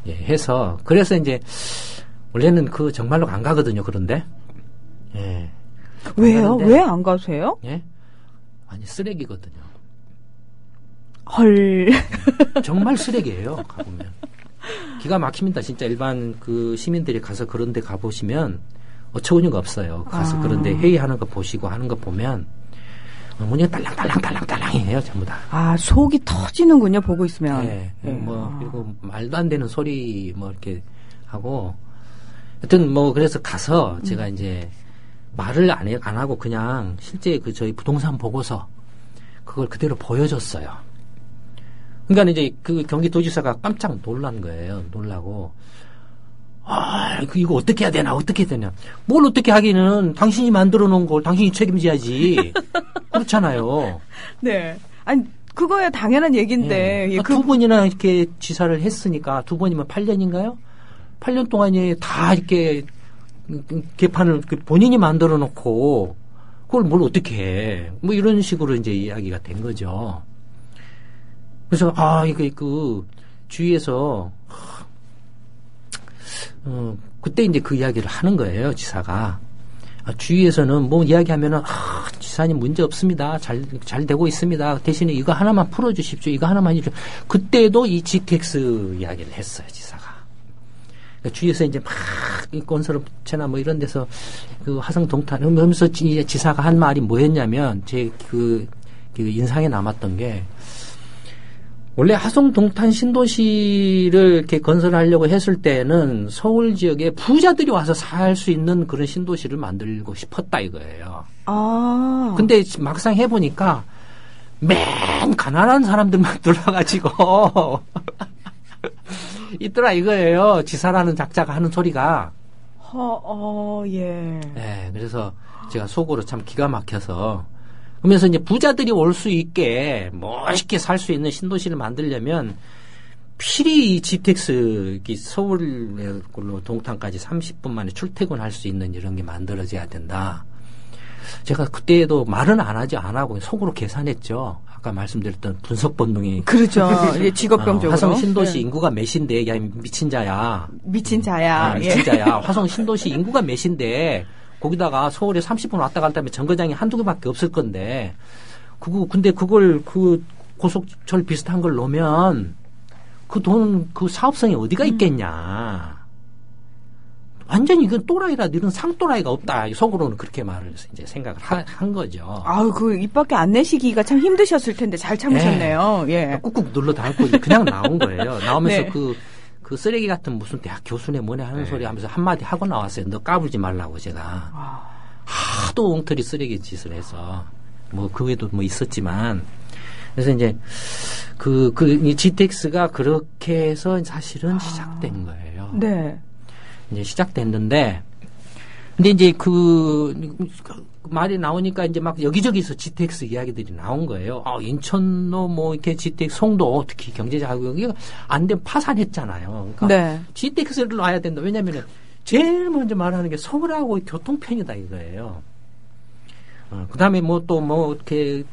해서 그래서 이제 원래는 그 정말로 안 가거든요. 그런데 예. 왜요? 왜 안 가세요? 예? 아니 쓰레기거든요. 헐. 정말 쓰레기예요. 가보면 기가 막힙니다. 진짜 일반 그 시민들이 가서 그런데 가보시면 어처구니가 없어요. 가서 그런데 회의하는 거 보시고 하는 거 보면 문이 딸랑해요 전부 다. 아 속이 터지는군요. 보고 있으면. 네. 뭐 그리고 말도 안 되는 소리 뭐 이렇게 하고 하여튼 뭐 그래서 가서 제가 이제 말을 안 하고 그냥 실제 그 저희 부동산 보고서 그걸 그대로 보여줬어요. 그러니까 이제 그 경기도지사가 깜짝 놀란 거예요. 놀라고. 아, 이거 어떻게 해야 되나, 어떻게 해야 되냐. 뭘 어떻게 하기는 당신이 만들어 놓은 걸 당신이 책임져야지. 그렇잖아요. 네. 아니, 그거야 당연한 얘기인데. 네. 두 번이나 이렇게 지사를 했으니까, 2번이면 8년인가요? 8년 동안에 다 이렇게 개판을 본인이 만들어 놓고, 그걸 뭘 어떻게 해. 뭐 이런 식으로 이제 이야기가 된 거죠. 그래서, 이거 주위에서, 그때 이제 그 이야기를 하는 거예요, 지사가. 주위에서는 뭐 이야기하면은, 지사님 문제 없습니다. 잘 되고 있습니다. 대신에 이거 하나만 풀어주십시오. 이거 하나만 해주십시오. 그때도 이 GTX 이야기를 했어요, 지사가. 그러니까 주위에서 이제 막, 이 건설업체나 뭐 이런 데서 그 화성 동탄, 하면서 지사가 한 말이 뭐였냐면, 제 그 인상에 남았던 게, 원래 화성 동탄 신도시를 이렇게 건설하려고 했을 때는 서울 지역에 부자들이 와서 살 수 있는 그런 신도시를 만들고 싶었다 이거예요. 근데 막상 해보니까 맨 가난한 사람들만 들어가지고 있더라 이거예요. 지사라는 작자가 하는 소리가. 예. 네, 그래서 제가 속으로 참 기가 막혀서 그러면서 이제 부자들이 올 수 있게 멋있게 살 수 있는 신도시를 만들려면 필히 이 GTX 서울로 동탄까지 30분 만에 출퇴근할 수 있는 이런 게 만들어져야 된다. 제가 그때도 말은 안 하고 속으로 계산했죠. 아까 말씀드렸던 분석 본능이. 그렇죠. 이제 직업병적으로. 화성 신도시 인구가 몇인데, 야, 미친 자야. 미친 자야. 미친 자야. 화성 신도시 인구가 몇인데, 거기다가 서울에 30분 왔다 갔다 하면 정거장이 한두 개밖에 없을 건데, 근데 그걸 고속철 비슷한 걸 놓으면, 그 사업성이 어디가 있겠냐. 완전히 이건 또라이라, 이런 상또라이가 없다. 속으로는 그렇게 말을 이제 생각을 한 거죠. 입 밖에 안 내시기가 참 힘드셨을 텐데 잘 참으셨네요. 예. 꾹꾹 눌러 담고 그냥 나온 거예요. 나오면서 네. 그 쓰레기 같은 무슨 대학 교수네 뭐네 하는 소리 하면서 한마디 하고 나왔어요. 너 까불지 말라고 제가. 하도 엉터리 쓰레기 짓을 해서. 뭐 그 외에도 뭐 있었지만. 그래서 이제 이 GTX가 그렇게 해서 사실은 시작된 거예요. 네. 이제 시작됐는데, 근데 이제 말이 나오니까 이제 막 여기저기서 GTX 이야기들이 나온 거예요. 인천도 뭐 이렇게 GTX, 송도 특히 경제자격이 안 되면 파산했잖아요. 그러니까 네. GTX를 놔야 된다. 왜냐면은 제일 먼저 말하는 게 서울하고 교통편이다 이거예요. 그 다음에 이렇게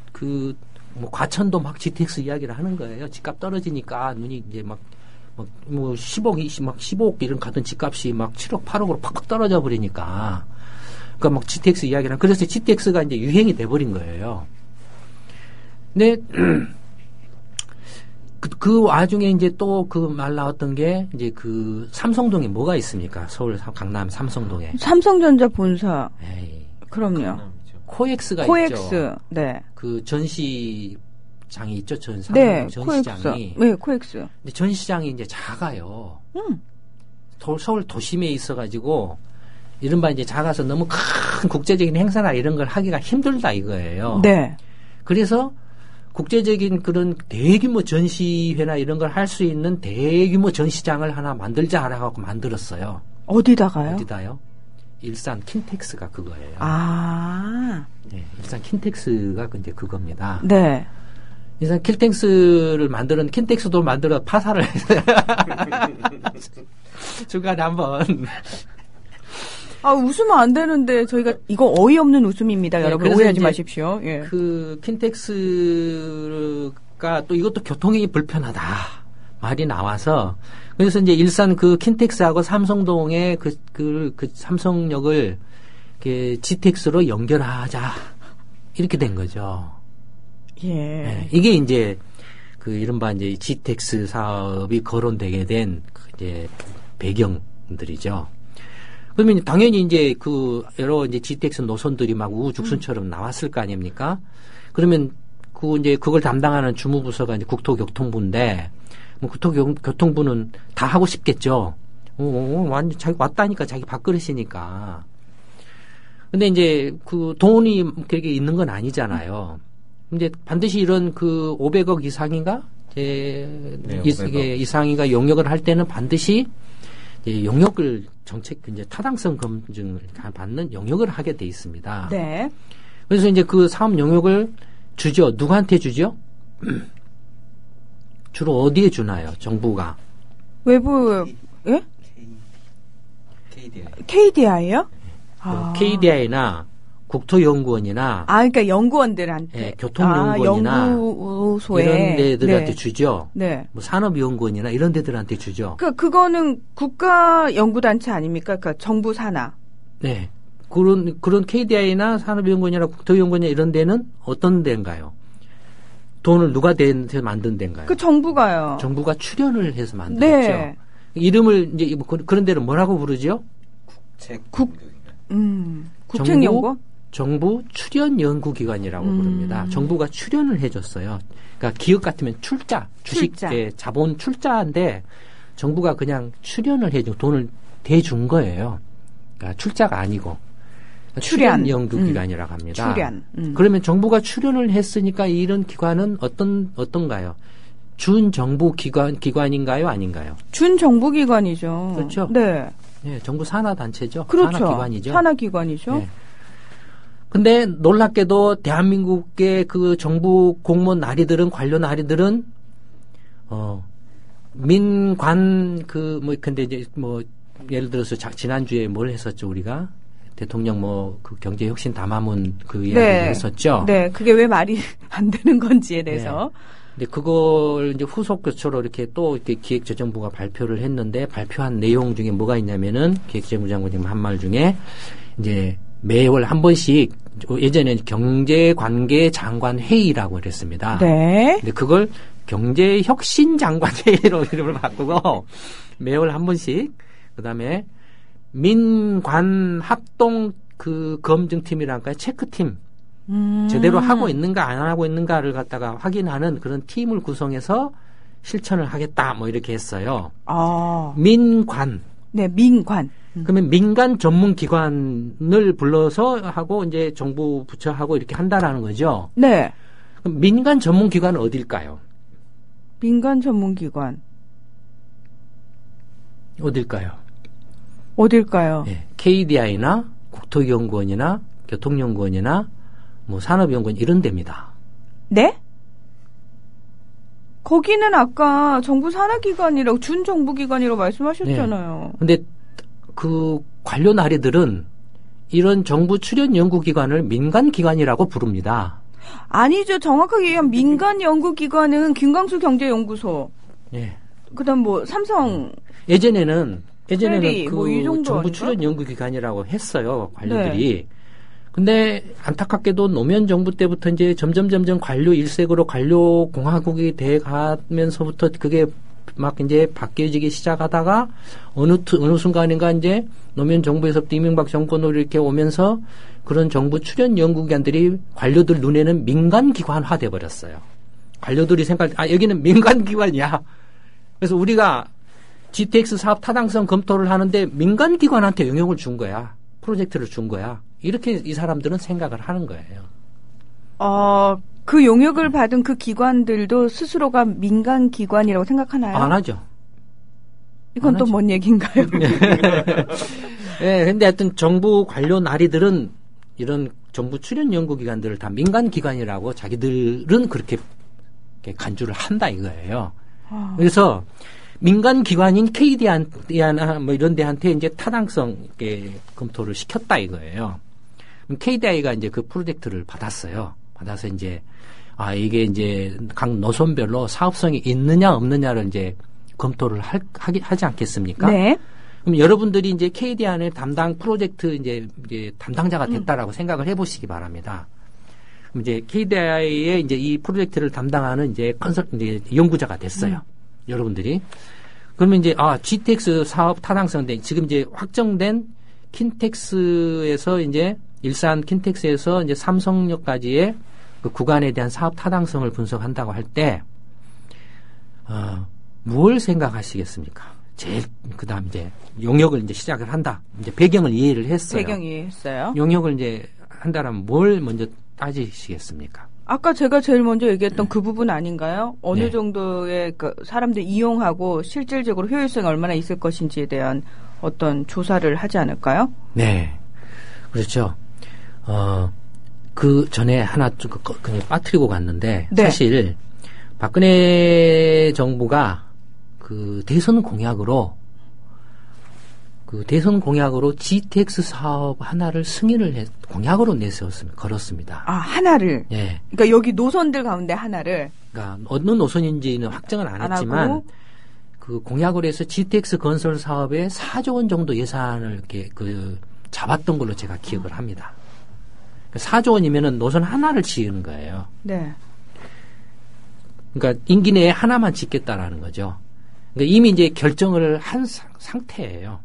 뭐 과천도 막 GTX 이야기를 하는 거예요. 집값 떨어지니까 눈이 이제 막 10억, 막 15억 이런 가던 집값이 막 7억, 8억으로 팍팍 떨어져 버리니까. 그러니까 막 GTX 이야기를, 그래서 GTX가 이제 유행이 돼버린 거예요. 근데, 그 와중에 이제 또 그 말 나왔던 게, 이제 삼성동에 뭐가 있습니까? 서울, 강남 삼성동에. 삼성전자 본사. 에이. 그럼요. 코엑스가 코엑스. 있죠. 네. 그 전시장이 있죠. 네, 전시장이. 네, 코엑스. 근데 전시장이 이제 작아요. 서울 도심에 있어가지고, 이른바 이제 작아서 너무 큰 국제적인 행사나 이런 걸 하기가 힘들다 이거예요. 네. 그래서 국제적인 그런 대규모 전시회나 이런 걸 할 수 있는 대규모 전시장을 하나 만들자 하라고 만들었어요. 어디다가요? 어디다요? 일산 킨텍스가 그거예요. 일산 킨텍스가 이제 그겁니다. 네. 일산 킨텍스를 만드는 킨텍스도 만들어 파산을 했어요. 중간에 한번. 웃으면 안 되는데 저희가 이거 어이없는 웃음입니다. 네, 여러분 오해하지 마십시오. 예. 그 킨텍스가 또 이것도 교통이 불편하다 말이 나와서 그래서 이제 일산 그 킨텍스하고 삼성동의 그 삼성역을 이렇게 GTX로 연결하자 이렇게 된 거죠. 예. 네, 이게 이제 그 이른바 이제 GTX 사업이 거론되게 된 이제 배경들이죠. 그러면 당연히 이제 그 여러 이제 GTX 노선들이 막 우후죽순처럼 나왔을 거 아닙니까? 그러면 그 이제 그걸 담당하는 주무부서가 이제 국토교통부인데 뭐 국토교통부는 다 하고 싶겠죠. 완전 자기 왔다니까 자기 밥그릇이니까. 근데 이제 그 돈이 그렇게 있는 건 아니잖아요. 근데 반드시 이런 그 500억 이상인가? 네, 500억. 이상인가 용역을 할 때는 반드시 용역을 정책 이제 타당성 검증을 받는 용역을 하게 돼 있습니다. 네. 그래서 이제 그 사업 용역을 주죠. 누구한테 주죠? 주로 어디에 주나요? 정부가 외부 예? KDI요? KDI나 국토연구원이나 그러니까 연구원들한테 네, 교통연구원이나 연구소에 이런 데들한테 네. 주죠. 네. 뭐 산업연구원이나 이런 데들한테 주죠. 그거는 국가 연구단체 아닙니까? 그러니까 정부 산하. 네. 그런 KDI나 산업연구원이나 국토연구원이나 이런 데는 어떤 데인가요? 돈을 누가 대서 만든 데인가요? 그 정부가요. 정부가 출연을 해서 만들었죠. 네. 이름을 이제 그런 데를 뭐라고 부르죠? 국책연구? 정부 출연연구기관이라고 부릅니다. 정부가 출연을 해줬어요. 그러니까 기업 같으면 주식 자본 출자인데 정부가 그냥 출연을 해주고 돈을 대준 거예요. 그러니까 출자가 아니고 출연연구기관이라고 합니다. 그러면 정부가 출연을 했으니까 이런 기관은 어떤가요? 준정부 기관인가요, 아닌가요? 준정부기관이죠. 그렇죠. 네. 네, 정부 산하단체죠. 그렇죠. 산하기관이죠. 산하기관이죠. 네. 근데 놀랍게도 대한민국의 그 정부 공무원 나리들은 관료 나리들은 민관 근데 이제 예를 들어서 지난주에 뭘 했었죠 우리가 대통령 그 경제혁신 담화문 그 이야기를 했었죠. 네, 그게 왜 말이 안 되는 건지에 대해서. 네. 근데 그걸 이제 후속 교초로 이렇게 또 이렇게 기획재정부가 발표를 했는데 발표한 내용 중에 뭐가 있냐면은 기획재정부 장관님 한 말 중에 이제 매월 한 번씩 예전에는 경제관계장관 회의라고 그랬습니다. 네. 근데 그걸 경제혁신장관 회의로 이름을 바꾸고 매월 한 번씩 그다음에 민관 합동 그 검증팀이랄까요? 체크팀. 제대로 하고 있는가 안 하고 있는가를 갖다가 확인하는 그런 팀을 구성해서 실천을 하겠다 이렇게 했어요. 민관. 네, 민관. 그러면 민간 전문 기관을 불러서 하고 이제 정부 부처하고 이렇게 한다라는 거죠. 네. 그럼 민간 전문 기관은 어딜까요? 민간 전문 기관. 어딜까요? 네, KDI나 국토연구원이나 교통연구원이나 산업연구원 이런 데입니다. 네? 거기는 아까 정부 산하기관이라고 준정부기관이라고 말씀하셨잖아요. 네. 근데 그 관료 나리들은 이런 정부 출연 연구기관을 민간기관이라고 부릅니다. 아니죠. 정확하게 얘기하면 민간연구기관은 김광수 경제연구소. 네. 그다음 삼성. 예전에는 그 정부 아닌가? 출연 연구기관이라고 했어요. 관료들이. 네. 근데 안타깝게도 노무현 정부 때부터 이제 점점 관료 일색으로 관료 공화국이 돼 가면서부터 그게 막 이제 바뀌어지기 시작하다가 어느 순간인가 이제 노무현 정부에서부터 이명박 정권으로 이렇게 오면서 그런 정부 출연 연구기관들이 관료들 눈에는 민간기관화 돼 버렸어요. 관료들이 여기는 민간기관이야. 그래서 우리가 GTX 사업 타당성 검토를 하는데 민간기관한테 영역을 준 거야. 프로젝트를 준 거야. 이렇게 이 사람들은 생각을 하는 거예요. 그 용역을 받은 그 기관들도 스스로가 민간기관이라고 생각하나요? 안 하죠. 이건 또 뭔 얘기인가요? 네, 근데 하여튼 정부 관료 나리들은 이런 정부 출연 연구기관들을 다 민간기관이라고 자기들은 그렇게 간주를 한다 이거예요. 그래서 민간기관인 KDI나 뭐 이런 데한테 이제 타당성 검토를 시켰다 이거예요. KDI가 이제 그 프로젝트를 받았어요. 받아서 이제 이게 이제 각 노선별로 사업성이 있느냐 없느냐를 이제 검토를 하지 않겠습니까? 네. 그럼 여러분들이 이제 KDI의 담당 프로젝트 이제 담당자가 됐다라고 생각을 해보시기 바랍니다. 그럼 이제 KDI의 이제 이 프로젝트를 담당하는 이제 연구자가 됐어요. 여러분들이. 그러면 이제 GTX 사업 타당성인데 지금 이제 확정된 킨텍스에서 이제 일산 킨텍스에서 이제 삼성역까지의 그 구간에 대한 사업 타당성을 분석한다고 할 때 뭘 생각하시겠습니까? 제일 그다음 이제 용역을 이제 시작을 한다. 이제 배경을 이해를 했어요. 배경 이해했어요. 용역을 이제 한다라면 뭘 먼저 따지시겠습니까? 아까 제가 제일 먼저 얘기했던 그 부분 아닌가요? 어느 네. 정도의 그 사람들 이용하고 실질적으로 효율성이 얼마나 있을 것인지에 대한 어떤 조사를 하지 않을까요? 네. 그렇죠. 그 전에 하나 좀 그냥 빠뜨리고 갔는데 네. 사실 박근혜 정부가 그 대선 공약으로 GTX 사업 하나를 승인을 공약으로 내세웠습니다. 걸었습니다. 하나를. 예. 그러니까 여기 노선들 가운데 하나를. 그러니까 어느 노선인지는 확정은 안 했지만 하고. 그 공약으로 해서 GTX 건설 사업에 4조 원 정도 예산을 이렇게 잡았던 걸로 제가 기억을 합니다. 4조 원이면은 노선 하나를 지은 거예요. 네. 그러니까 임기 내에 하나만 짓겠다라는 거죠. 그러니까 이미 이제 결정을 한 상태예요.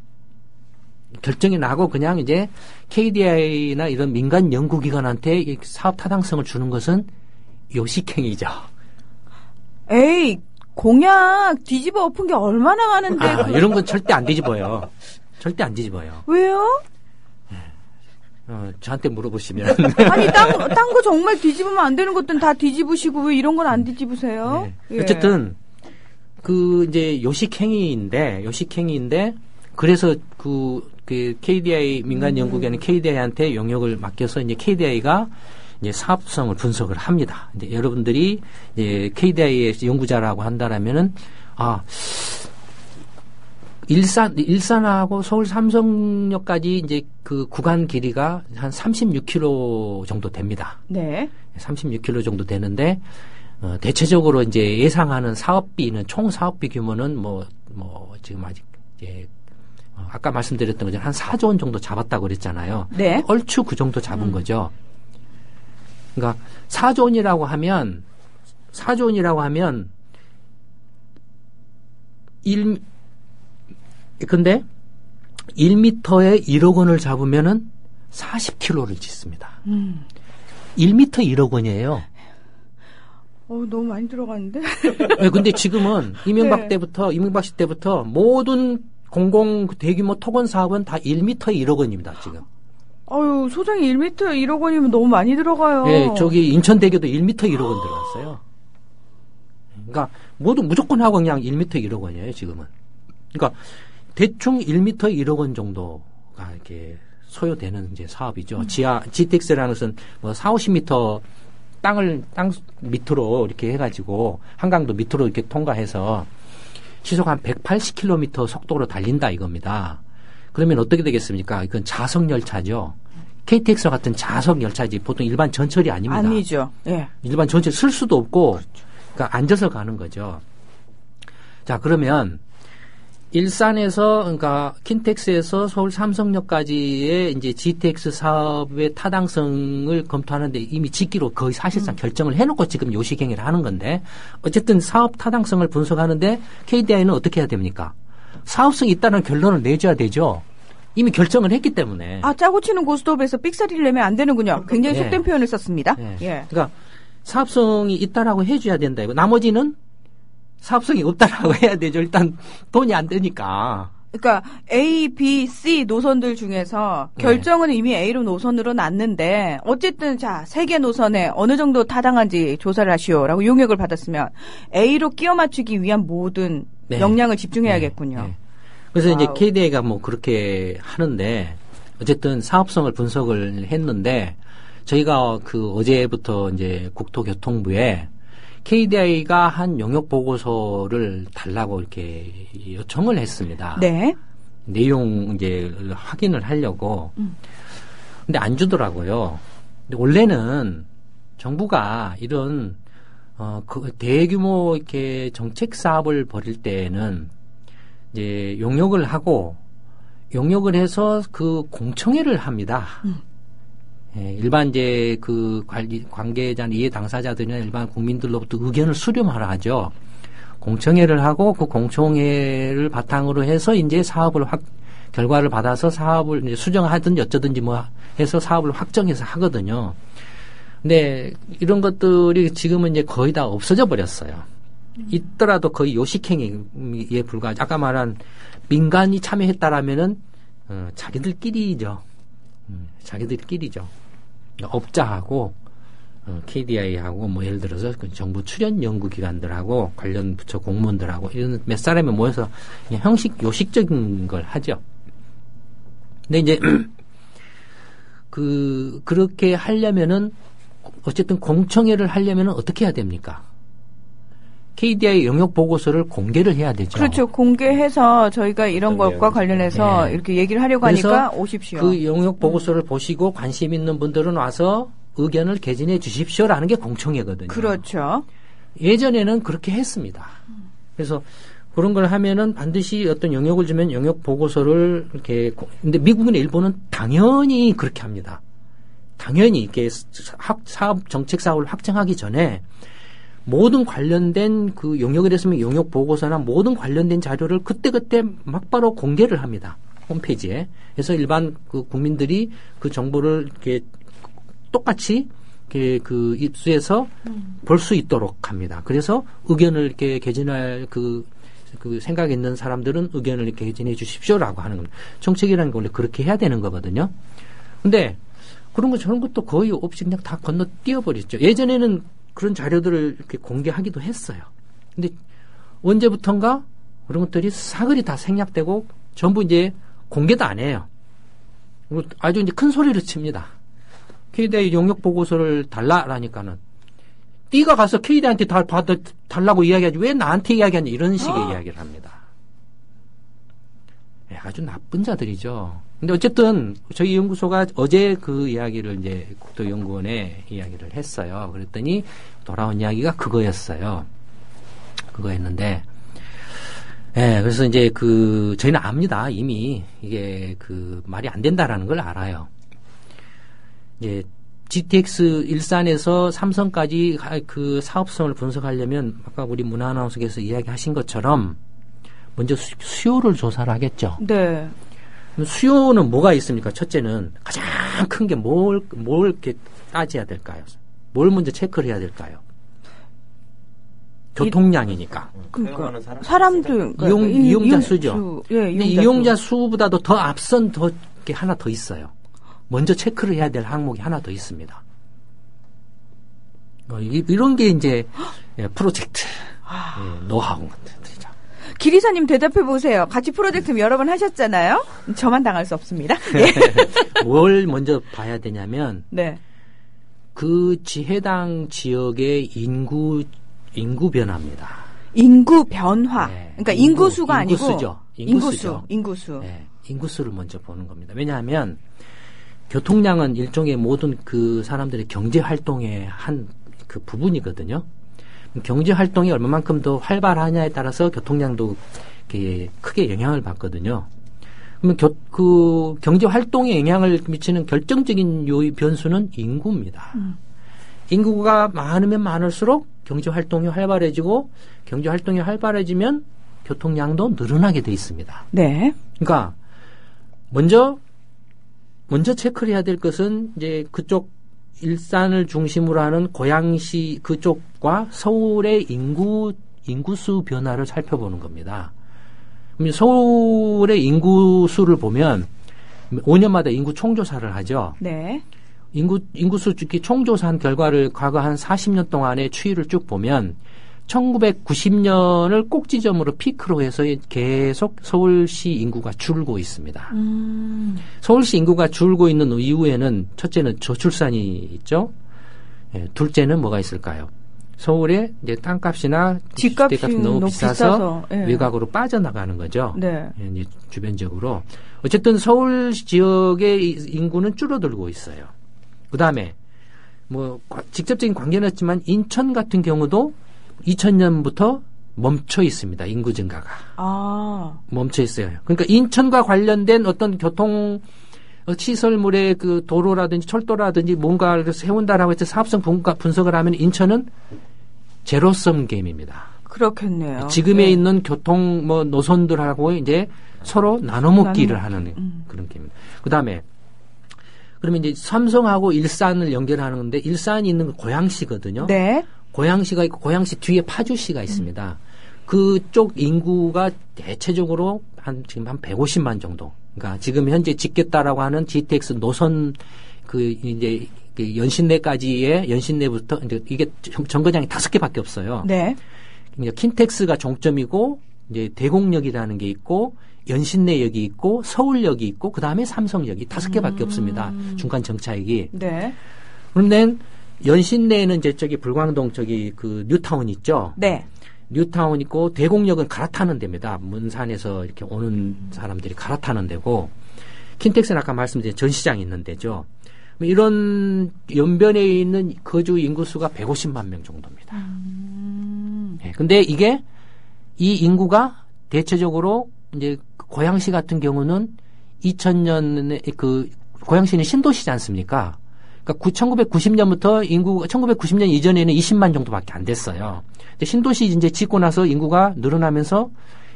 결정이 나고 그냥 이제 KDI나 이런 민간 연구기관한테 사업 타당성을 주는 것은 요식행위죠. 에이, 공약 뒤집어 엎은 게 얼마나 많은데. 이런 건 절대 안 뒤집어요. 절대 안 뒤집어요. 왜요? 저한테 물어보시면. 아니, 딴 거 정말 뒤집으면 안 되는 것들은 다 뒤집으시고 왜 이런 건 안 뒤집으세요? 네. 예. 어쨌든 이제 요식행위인데 그래서 그 KDI 민간 연구기관인 KDI한테 용역을 맡겨서 이제 KDI가 이제 사업성을 분석을 합니다. 이제 여러분들이 이제 KDI의 연구자라고 한다라면은 일산하고 서울 삼성역까지 이제 그 구간 길이가 한 36km 정도 됩니다. 네. 36km 정도 되는데 대체적으로 이제 예상하는 사업비는 총 사업비 규모는 뭐 지금 아직 이제 아까 말씀드렸던 것처럼 한 4조 원 정도 잡았다고 그랬잖아요. 네. 얼추 그 정도 잡은 거죠. 그러니까 4조 원이라고 하면 근데 1m에 1억 원을 잡으면은 40km를 짓습니다. 1m 1억 원이에요. 너무 많이 들어가는데? 네, 근데 지금은 이명박 네. 씨 때부터 모든 공공 대규모 토건 사업은 다 1m에 1억 원입니다, 지금. 소장이 1m 1억 원이면 너무 많이 들어가요. 네, 저기 인천대교도 1m 1억 원 들어갔어요. 그러니까 무조건 하고 그냥 1m 1억 원이에요, 지금은. 그러니까 대충 1m 1억 원 정도가 이렇게 소요되는 이제 사업이죠. GTX라는 것은 뭐 40, 50m 땅 밑으로 이렇게 해가지고 한강도 밑으로 이렇게 통과해서 시속 한 180km 속도로 달린다 이겁니다. 그러면 어떻게 되겠습니까? 이건 자석 열차죠. KTX 같은 자석 열차지 보통 일반 전철이 아닙니다. 아니죠. 예. 일반 전철 쓸 수도 없고 그러니까 앉아서 가는 거죠. 자, 그러면 일산에서 그러니까 킨텍스에서 서울 삼성역까지의 이제 GTX 사업의 타당성을 검토하는데 이미 짓기로 거의 사실상 결정을 해놓고 지금 요식행위를 하는 건데 어쨌든 사업 타당성을 분석하는데 KDI는 어떻게 해야 됩니까? 사업성이 있다는 결론을 내줘야 되죠. 이미 결정을 했기 때문에. 짜고 치는 고스톱에서 삑사리를 내면 안 되는군요. 굉장히 속된 표현을 썼습니다. 예. 그러니까 사업성이 있다라고 해줘야 된다. 이거 나머지는 사업성이 없다라고 해야 되죠. 일단 돈이 안 되니까. 그러니까 A, B, C 노선들 중에서 결정은 이미 A로 노선으로 났는데 어쨌든 자, 3개 노선에 어느 정도 타당한지 조사를 하시오라고 용역을 받았으면 A로 끼워 맞추기 위한 모든 역량을 집중해야겠군요. 그래서 이제 KDI가 뭐 그렇게 하는데 어쨌든 사업성을 분석을 했는데 저희가 그 어제부터 이제 국토교통부에 KDI가 한 용역 보고서를 달라고 이렇게 요청을 했습니다. 네. 내용 이제 확인을 하려고. 근데 안 주더라고요. 근데 원래는 정부가 이런 그 대규모 이렇게 정책 사업을 벌일 때는 이제 용역을 하고 용역을 해서 그 공청회를 합니다. 예, 일반 이제 그 관계자, 이해 당사자들이나 일반 국민들로부터 의견을 수렴하라 하죠. 공청회를 하고 그 공청회를 바탕으로 해서 이제 사업을 결과를 받아서 사업을 이제 수정하든 어쩌든지 뭐 해서 사업을 확정해서 하거든요. 근데 이런 것들이 지금은 이제 거의 다 없어져 버렸어요. 있더라도 거의 요식행위에 불과하죠. 아까 말한 민간이 참여했다라면은 자기들끼리죠. 자기들끼리죠. 업자하고 KDI하고 뭐 예를 들어서 그 정부 출연 연구기관들하고 관련 부처 공무원들하고 이런 몇 사람이 모여서 그냥 요식적인 걸 하죠. 근데 이제 그렇게 하려면은 어쨌든 공청회를 하려면은 어떻게 해야 됩니까? KDI 영역 보고서를 공개를 해야 되죠. 그렇죠. 공개해서 저희가 이런 것과 관련해서 네. 이렇게 얘기를 하려고 하니까 오십시오. 그 영역 보고서를 보시고 관심 있는 분들은 와서 의견을 개진해 주십시오라는 게 공청회거든요. 그렇죠. 예전에는 그렇게 했습니다. 그래서 그런 걸 하면은 반드시 어떤 영역을 주면 영역 보고서를 이렇게 근데 미국이나 일본은 당연히 그렇게 합니다. 당연히 이렇게 사업 정책 사업을 확정하기 전에 모든 관련된 그 용역에 대해서는 용역 보고서나 모든 관련된 자료를 그때그때 막바로 공개를 합니다. 홈페이지에. 그래서 일반 그 국민들이 그 정보를 이렇게 똑같이 이렇게 그 입수해서 볼 수 있도록 합니다. 그래서 의견을 이렇게 개진할 그 생각 있는 사람들은 의견을 이렇게 개진해 주십시오라고 하는 겁니다. 정책이라는 게 원래 그렇게 해야 되는 거거든요. 근데 그런 거 저런 것도 거의 없이 그냥 다 건너뛰어 버렸죠. 예전에는 그런 자료들을 이렇게 공개하기도 했어요. 근데 언제부턴가 그런 것들이 사글이 다 생략되고 전부 이제 공개도 안 해요. 아주 이제 큰 소리를 칩니다. KDI 용역 보고서를 달라라니까는 네가 가서 KDI한테 달라고 이야기하지 왜 나한테 이야기하냐 이런 식의 이야기를 합니다. 아주 나쁜 자들이죠. 근데 어쨌든 저희 연구소가 어제 그 이야기를 이제 국토연구원에 이야기를 했어요. 그랬더니 돌아온 이야기가 그거였어요. 그거였는데, 예, 그래서 이제 저희는 압니다. 이미 이게 말이 안 된다라는 걸 알아요. 이제 GTX 일산에서 삼성까지 그 사업성을 분석하려면 아까 우리 문화아나운서께서 이야기하신 것처럼 먼저 수요를 조사를 하겠죠. 네. 수요는 뭐가 있습니까? 첫째는 가장 큰 게 뭘 이렇게 따져야 될까요? 뭘 먼저 체크를 해야 될까요? 교통량이니까. 그러니까 사람들 이용자 수죠. 예, 근데 이용자 수보다도 더 앞선 게 하나 더 있어요. 먼저 체크를 해야 될 항목이 하나 더 있습니다. 이런 게 이제 프로젝트 노하우 같은. 기리사님 대답해 보세요. 같이 프로젝트 여러 번 하셨잖아요. 저만 당할 수 없습니다. 예. 뭘 먼저 봐야 되냐면 네. 그 해당 지역의 인구 변화입니다. 인구 변화. 네. 그러니까 인구수가 인구수죠. 아니고 인구수. 네. 인구수를 먼저 보는 겁니다. 왜냐하면 교통량은 일종의 모든 그 사람들의 경제 활동의 한 그 부분이거든요. 경제 활동이 얼마만큼 더 활발하냐에 따라서 교통량도 크게 영향을 받거든요. 그러면 그 경제 활동에 영향을 미치는 결정적인 변수는 인구입니다. 인구가 많으면 많을수록 경제 활동이 활발해지고 경제 활동이 활발해지면 교통량도 늘어나게 돼 있습니다. 네. 그러니까 먼저 체크를 해야 될 것은 이제 그쪽 일산을 중심으로 하는 고양시 그쪽과 서울의 인구수 변화를 살펴보는 겁니다. 서울의 인구수를 보면 5년마다 인구 총조사를 하죠. 네. 인구수 특히 총조사한 결과를 과거 한 40년 동안의 추이를 쭉 보면 1990년을 꼭지점으로 피크로 해서 계속 서울시 인구가 줄고 있습니다. 서울시 인구가 줄고 있는 이유에는 첫째는 저출산이 있죠. 예, 둘째는 뭐가 있을까요? 서울에 이제 땅값이나 집값이 주택값이 너무 비싸서 예. 외곽으로 빠져나가는 거죠. 네. 예, 이제 주변적으로. 어쨌든 서울 지역의 인구는 줄어들고 있어요. 그 다음에 뭐 직접적인 관계는 없지만 인천 같은 경우도 2000년부터 멈춰 있습니다. 인구 증가가. 멈춰 있어요. 그러니까 인천과 관련된 어떤 교통 시설물의 그 도로라든지 철도라든지 뭔가를 세운다라고 해서 사업성 분석을 하면 인천은 제로섬 게임입니다. 그렇겠네요. 지금에 네. 있는 교통 뭐 노선들하고 이제 서로 나눠먹기를 하는 그런 게임입니다. 그 다음에 그러면 이제 삼성하고 일산을 연결하는 건데 일산이 있는 건 고양시거든요. 네. 고양시가 있고 고양시 뒤에 파주시가 있습니다. 그쪽 인구가 대체적으로 지금 한 150만 정도. 그러니까 지금 현재 짓겠다라고 하는 GTX 노선 그 이제 연신내까지의 연신내부터 이제 이게 정거장이 5개밖에 없어요. 네. 그러니까 킨텍스가 종점이고 이제 대곡역이라는 게 있고 연신내역이 있고 서울역이 있고 그다음에 삼성역이 5개밖에 없습니다. 중간 정차역이. 네. 그런데 연신내에는 이제 저기 불광동 저기 그 뉴타운 있죠. 네. 뉴타운 있고 대곡역은 갈아타는 데입니다. 문산에서 이렇게 오는 사람들이 갈아타는 데고 킨텍스는 아까 말씀드린 전시장이 있는 데죠. 이런 연변에 있는 거주 인구수가 150만 명 정도입니다. 네, 근데 이게 이 인구가 대체적으로 이제 고양시 같은 경우는 2000년에 그 고양시는 신도시지 않습니까? 그러니까 1990년부터 인구 1990년 이전에는 20만 정도밖에 안 됐어요. 근데 신도시 이제 짓고 나서 인구가 늘어나면서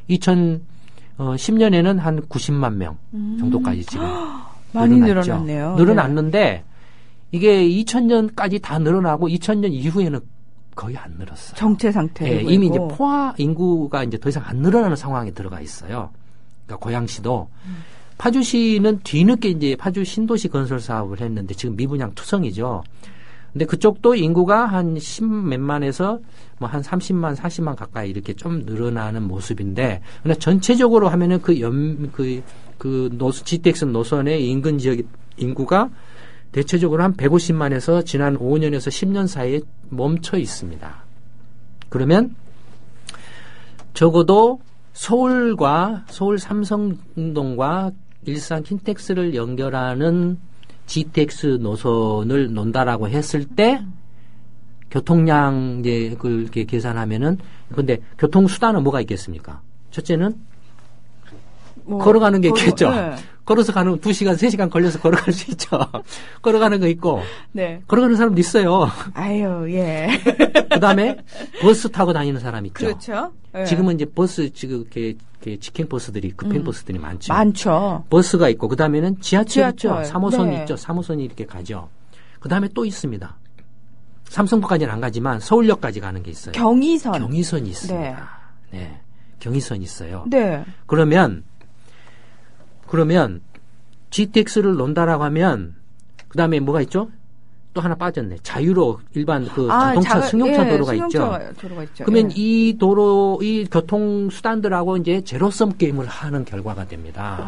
2010년에는 한 90만 명 정도까지 지금 많이 늘어났죠. 늘어났네요. 늘어났는데 이게 2000년까지 다 늘어나고 2000년 이후에는 거의 안 늘었어요. 정체 상태. 예, 이미 이제 포화 인구가 이제 더 이상 안 늘어나는 상황에 들어가 있어요. 그러니까 고양시도 파주시는 뒤늦게 이제 파주 신도시 건설 사업을 했는데 지금 미분양 투성이죠. 근데 그쪽도 인구가 한 10몇만에서 뭐 한 30만, 40만 가까이 이렇게 좀 늘어나는 모습인데, 그러나 전체적으로 하면은 GTX 노선의 인근 지역 인구가 대체적으로 한 150만에서 지난 5년에서 10년 사이에 멈춰 있습니다. 그러면 적어도 서울과 서울 삼성동과 일산 킨텍스를 연결하는 GTX 노선을 논다라고 했을 때 교통량 이제 그걸 이렇게 계산하면은 근데 교통 수단은 뭐가 있겠습니까? 첫째는 걸어가는 게 있겠죠. 네. 걸어서 가는 2시간, 3시간 걸려서 걸어갈 수 있죠. 걸어가는 거 있고. 네. 걸어가는 사람도 있어요. 아유, 예. 그다음에 버스 타고 다니는 사람 있죠. 그렇죠. 예. 지금은 이제 버스 지금 이렇게 직행 버스들이 급행 버스들이 많죠. 많죠. 버스가 있고 그다음에는 지하철 있죠. 3호선 네. 있죠. 3호선이 이렇게 가죠. 그다음에 또 있습니다. 삼성도까지는 안 가지만 서울역까지 가는 게 있어요. 경의선이 있습니다. 네. 경의선이 있어요. 네. 그러면 GTX를 논다라고 하면 그다음에 뭐가 있죠? 또 하나 빠졌네. 자유로 일반 그 자동차 승용차 도로가 있죠. 그러면 이 도로 이 교통 수단들하고 이제 제로섬 게임을 하는 결과가 됩니다.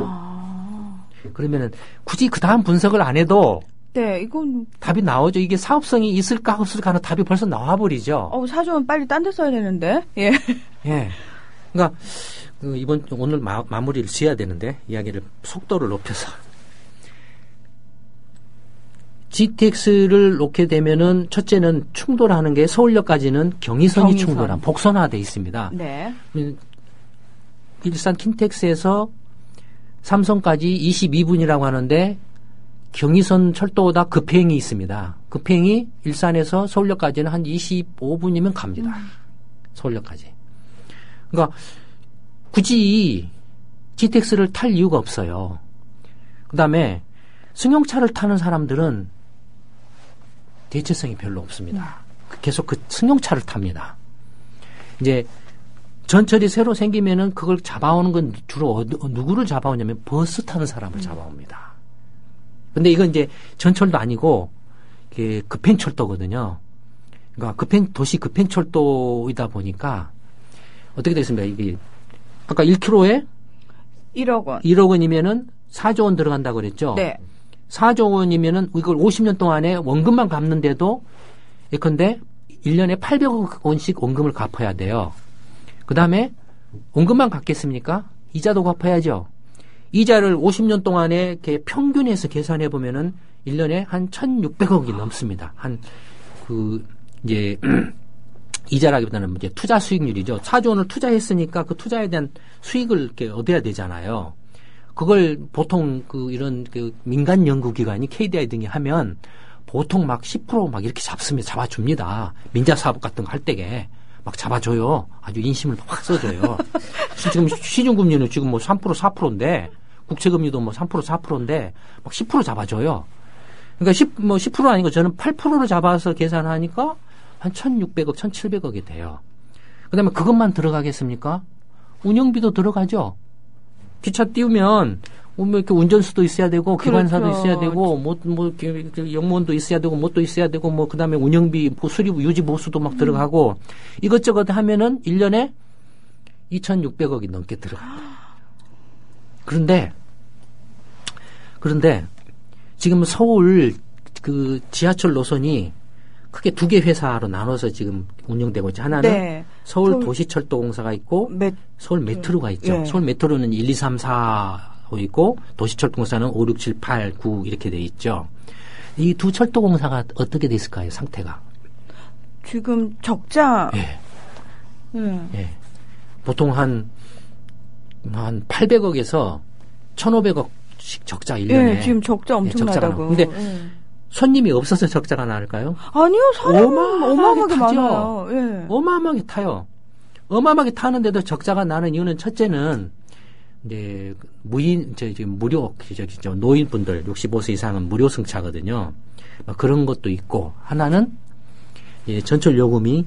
그러면은 굳이 그 다음 분석을 안 해도 네, 이건 답이 나오죠. 이게 사업성이 있을까 없을까 하는 답이 벌써 나와버리죠. 사주면 빨리 딴 데 써야 되는데. 예. 예. 그러니까 오늘 마무리를 지어야 되는데 이야기를 속도를 높여서 GTX를 놓게 되면은 첫째는 충돌하는 게 서울역까지는 경의선이 충돌한 복선화돼 있습니다. 네. 일산 킨텍스에서 삼성까지 22분이라고 하는데 경의선 철도보다 급행이 있습니다. 급행이 일산에서 서울역까지는 한 25분이면 갑니다. 서울역까지. 그러니까 굳이 GTX를 탈 이유가 없어요. 그다음에 승용차를 타는 사람들은 대체성이 별로 없습니다. 계속 그 승용차를 탑니다. 이제 전철이 새로 생기면은 그걸 잡아오는 건 주로 누구를 잡아오냐면 버스 타는 사람을 잡아옵니다. 근데 이건 이제 전철도 아니고 급행철도거든요. 그러니까 도시 급행철도이다 보니까 어떻게 됐습니까? 이게 아까 1km에 1억 원. 1억 원이면은 4조 원 들어간다고 그랬죠? 네. 4조 원이면은 이걸 50년 동안에 원금만 갚는데도 예컨대 1년에 800억 원씩 원금을 갚아야 돼요. 그 다음에 원금만 갚겠습니까? 이자도 갚아야죠. 이자를 50년 동안에 이렇게 평균해서 계산해 보면은 1년에 한 1,600억이 넘습니다. 이제 이자라기보다는 이제 투자 수익률이죠. 4조 원을 투자했으니까 그 투자에 대한 수익을 이렇게 얻어야 되잖아요. 그걸 보통 이런 민간 연구기관이 KDI 등이 하면 보통 막 10% 막 이렇게 잡아줍니다. 민자사업 같은 거 할 때에 막 잡아줘요. 아주 인심을 확 써줘요. 지금 시중금리는 지금 뭐 3% 4%인데 국채금리도 뭐 3% 4%인데 막 10% 잡아줘요. 그러니까 10% 아니고 저는 8%로 잡아서 계산하니까 한 1,600억, 1,700억이 돼요. 그 다음에 그것만 들어가겠습니까? 운영비도 들어가죠. 기차 띄우면 뭐 이렇게 운전수도 있어야 되고 기관사도 그렇죠. 있어야 되고 영무원도 있어야 되고 뭣도 있어야 되고 뭐 그다음에 운영비 수리부 유지 보수도 막 들어가고 이것저것 하면은 1년에 2,600억이 넘게 들어갑니다. 그런데 지금 서울 지하철 노선이 크게 2개 회사로 나눠서 지금 운영되고 있죠. 하나는 네. 서울 도시철도공사가 있고 서울 메트로가 있죠. 네. 서울 메트로는 1, 2, 3, 4 있고 도시철도공사는 5, 6, 7, 8, 9 이렇게 돼 있죠. 이 두 철도공사가 어떻게 돼 있을까요? 상태가. 지금 적자. 예. 예. 보통 한 800억에서 1,500억씩 적자 1년에. 예, 지금 적자 엄청나다고. 근데 손님이 없어서 적자가 나을까요? 아니요, 사람은 어마어마하게 타죠. 많아요. 예. 어마어마하게 타요. 어마어마하게 타는데도 적자가 나는 이유는 첫째는 이제 무료 노인분들 65세 이상은 무료 승차거든요. 그런 것도 있고 하나는 전철 요금이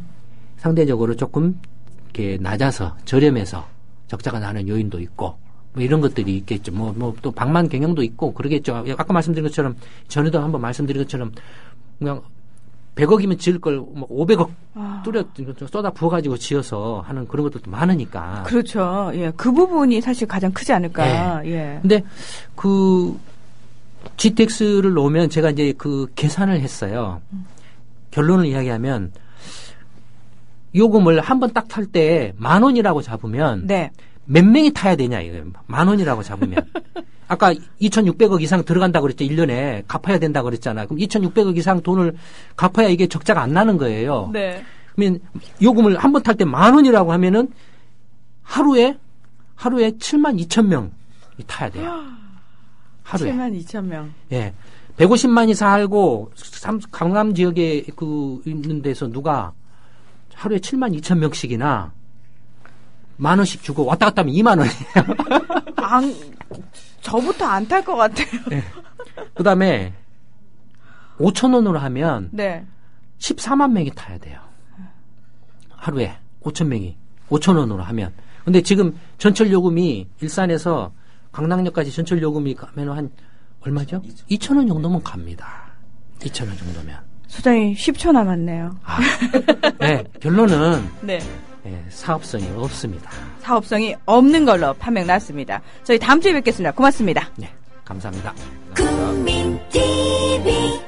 상대적으로 조금 이렇게 낮아서 저렴해서 적자가 나는 요인도 있고 뭐 이런 것들이 있겠죠. 또 방만 경영도 있고 그러겠죠. 아까 말씀드린 것처럼 전에도 한번 말씀드린 것처럼 그냥 100억이면 지을 걸 500억 쏟아 부어가지고 지어서 하는 그런 것들도 많으니까. 그렇죠. 예, 그 부분이 사실 가장 크지 않을까. 예. 근데 GTX를 놓으면 제가 이제 계산을 했어요. 결론을 이야기하면 요금을 한 번 딱 탈 때 10,000원이라고 잡으면 몇 명이 타야 되냐 이거예요. 10,000원이라고 잡으면. 아까 2,600억 이상 들어간다고 그랬죠. 1년에 갚아야 된다고 그랬잖아. 그럼 2,600억 이상 돈을 갚아야 이게 적자가 안 나는 거예요. 네. 그러면 요금을 한 번 탈 때 10,000원이라고 하면은 하루에 72,000명이 타야 돼요. 하루에. 72,000명. 예. 150만이 살고 강남 지역에 있는 데서 누가 하루에 72,000명씩이나 10,000원씩 주고 왔다 갔다 하면 20,000원이에요. 저부터 안 탈 것 같아요. 네. 그 다음에 5,000원으로 하면 14만 명이 타야 돼요. 하루에 5,000원으로 하면. 근데 지금 전철 요금이 일산에서 강남역까지 전철 요금이 가면 한 얼마죠? 2,000원 정도면 갑니다. 2,000원 정도면. 소장님 10초 남았네요. 네, 결론은 사업성이 없습니다. 사업성이 없는 걸로 판명 났습니다. 저희 다음 주에 뵙겠습니다. 고맙습니다. 네, 감사합니다. 국민 TV